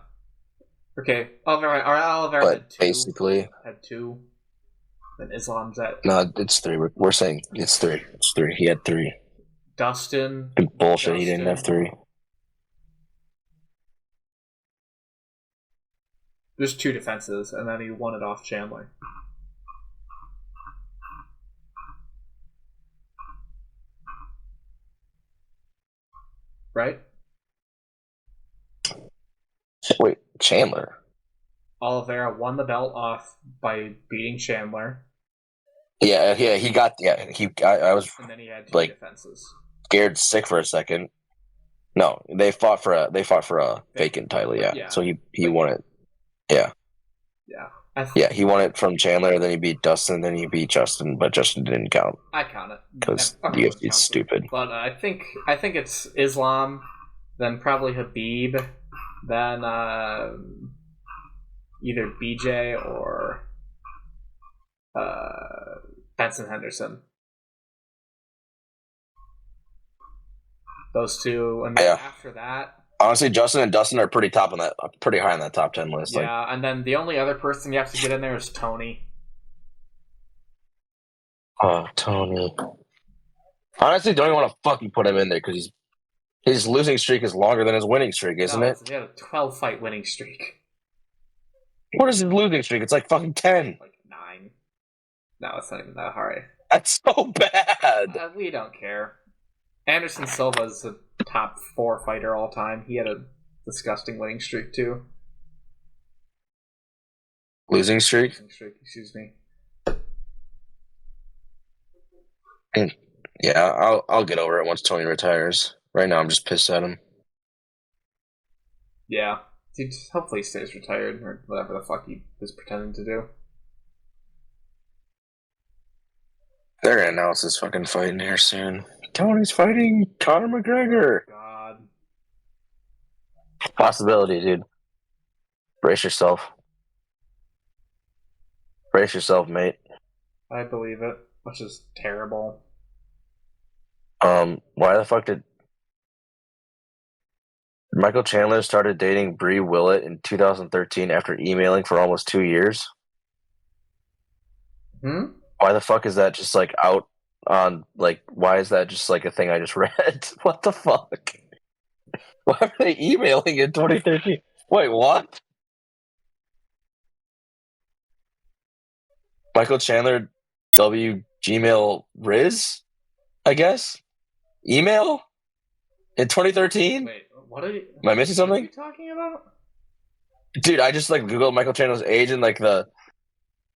Okay, Oliveira But had 2. basically, Had 2. Then Islam's at... No, it's 3. We're saying it's 3. It's 3. He had 3. Dustin. Bullshit, he didn't have 3. There's 2 defenses, and then he won it off Chandler. Right? Wait, Chandler? Oliveira won the belt off by beating Chandler. Yeah, he got... Yeah, I was... And then he had 2 like, defenses. Scared sick for a second. No, they fought for a vacant title, yeah. So he won it. Yeah. Yeah. He won it from Chandler, then he beat Dustin, then he beat Justin, but Justin didn't count. I count it. Because UFC is stupid. But I think it's Islam, then probably Khabib, then either BJ or Benson Henderson. Those 2, and then after that... Honestly, Justin and Dustin are pretty high on that top 10 list. Yeah, and then the only other person you have to get in there is Tony. Oh, Tony. Honestly, don't even want to fucking put him in there because his losing streak is longer than his winning streak, isn't it? He had a 12-fight winning streak. What is his losing streak? It's like fucking 10. Like 9. No, it's not even that high. That's so bad. We don't care. Anderson Silva's a top 4 fighter all time. He had a disgusting winning streak too. Losing streak? Excuse me. Yeah, I'll get over it once Tony retires. Right now, I'm just pissed at him. Yeah. Dude, hopefully he stays retired or whatever the fuck he is pretending to do. They're gonna announce this fucking fight in here soon. Tony's fighting Conor McGregor. God. Possibility, dude. Brace yourself. Brace yourself, mate. I believe it, which is terrible. Why the fuck did Michael Chandler started dating Bree Willett in 2013 after emailing for almost 2 years? Why the fuck is that just like out on like? Why is that just like a thing I just read? What the fuck? Why are they emailing in 2013? Wait, what? Michael Chandler, Gmail Riz, I guess. Email in 2013. Wait, what are you? Am I missing something? What are you talking about? Dude, I just like Googled Michael Chandler's age and like the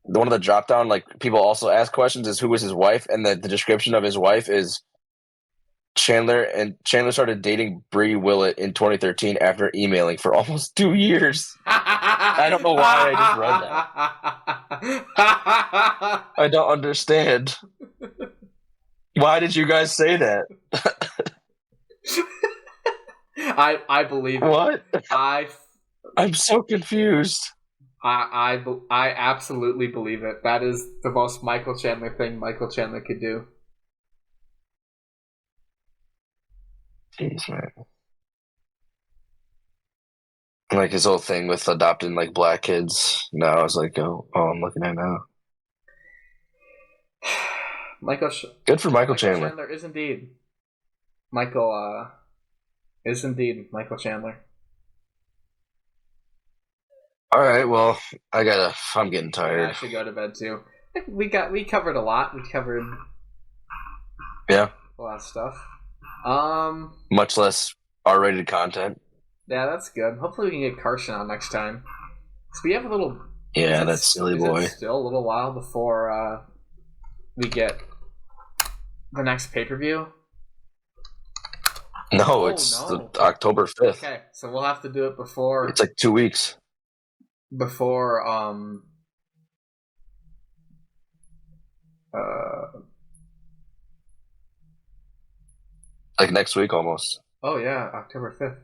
one of the drop down like people also ask questions is who was his wife, and the description of his wife is Chandler, and Chandler started dating Bree Willett in 2013 after emailing for almost 2 years. I don't know why I just read that. I don't understand. Why did you guys say that? I believe it. What? I I'm so confused. I absolutely believe it. That is the most Michael Chandler thing Michael Chandler could do. Jeez, man. Like his whole thing with adopting like black kids. Now I was like, oh, I'm looking at it now. Good for Michael Chandler. Chandler is indeed Michael. Is indeed Michael Chandler. All right, well, I'm getting tired. Yeah, I should go to bed too. We covered a lot. We covered a lot of stuff. Much less R-rated content. Yeah, that's good. Hopefully we can get Carson on next time. So we have a little. Yeah, that silly boy. Is it still a little while before we get the next pay-per-view? No, it's October 5th. Okay, so we'll have to do it before. It's like 2 weeks. Before like next week almost. Oh yeah, October 5th.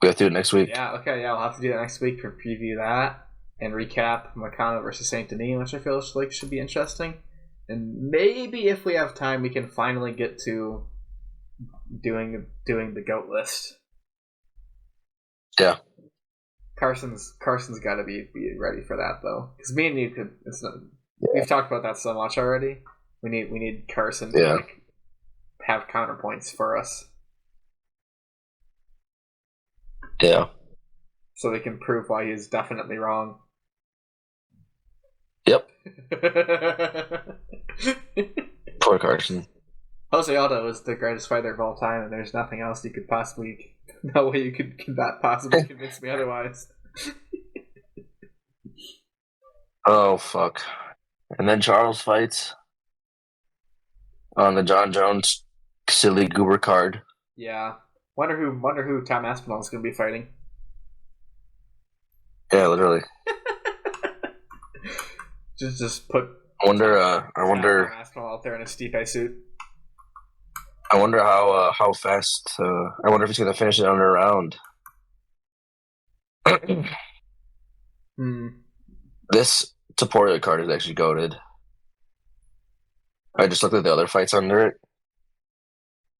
We have to do it next week. Yeah, okay, yeah, I'll have to do it next week for preview that and recap Makana versus Saint Denis, which I feel like should be interesting. And maybe if we have time, we can finally get to doing the GOAT list. Yeah. Carson's got to be ready for that though, because me and you could. We've talked about that so much already. We need Carson to like have counterpoints for us. Yeah. So they can prove why he's definitely wrong. Yep. Poor Carson. Jose Aldo is the greatest fighter of all time, and there's nothing else you could possibly. No way you could not possibly convince me otherwise. Oh fuck! And then Charles fights on the John Jones silly goober card. Yeah. Wonder who Tom Aspinall is going to be fighting. Yeah, literally. just put. I wonder. Tom Aspinall out there in a Stipe suit. I wonder how fast. I wonder if he's going to finish it under a round. This Taporia card is actually goated. I just looked at the other fights under it.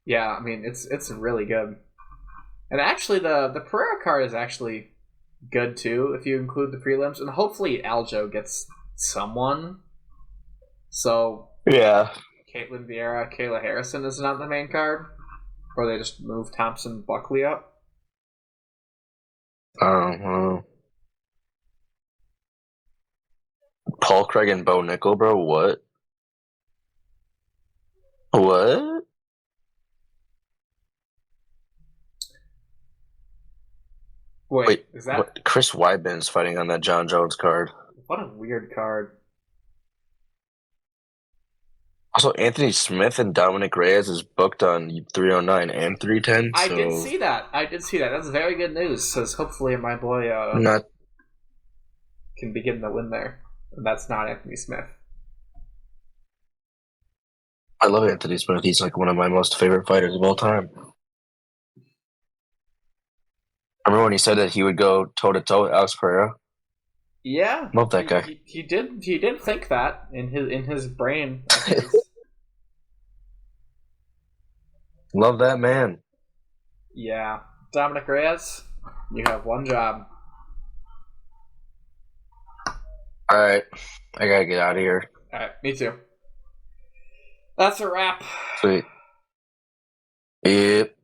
Yeah, I mean it's really good. And actually, the Pereira card is actually good too if you include the prelims, and hopefully Aljo gets someone. So yeah, Caitlin Vieira, Kayla Harrison is not the main card, or they just move Thompson Buckley up. Paul Craig and Bo Nickel, bro. What? What? Wait, is that Chris Weidman's fighting on that John Jones card? What a weird card. Also, Anthony Smith and Dominic Reyes is booked on 309 and 310. I did see that. That's very good news. So hopefully my boy can begin the win there. And that's not Anthony Smith. I love Anthony Smith. He's like one of my most favorite fighters of all time. Remember when he said that he would go toe to toe with Alex Pereira? Yeah, love that guy. He did think that in his brain. Love that man. Yeah, Dominic Reyes, you have one job. All right, I gotta get out of here. All right, me too. That's a wrap. Sweet. Yep.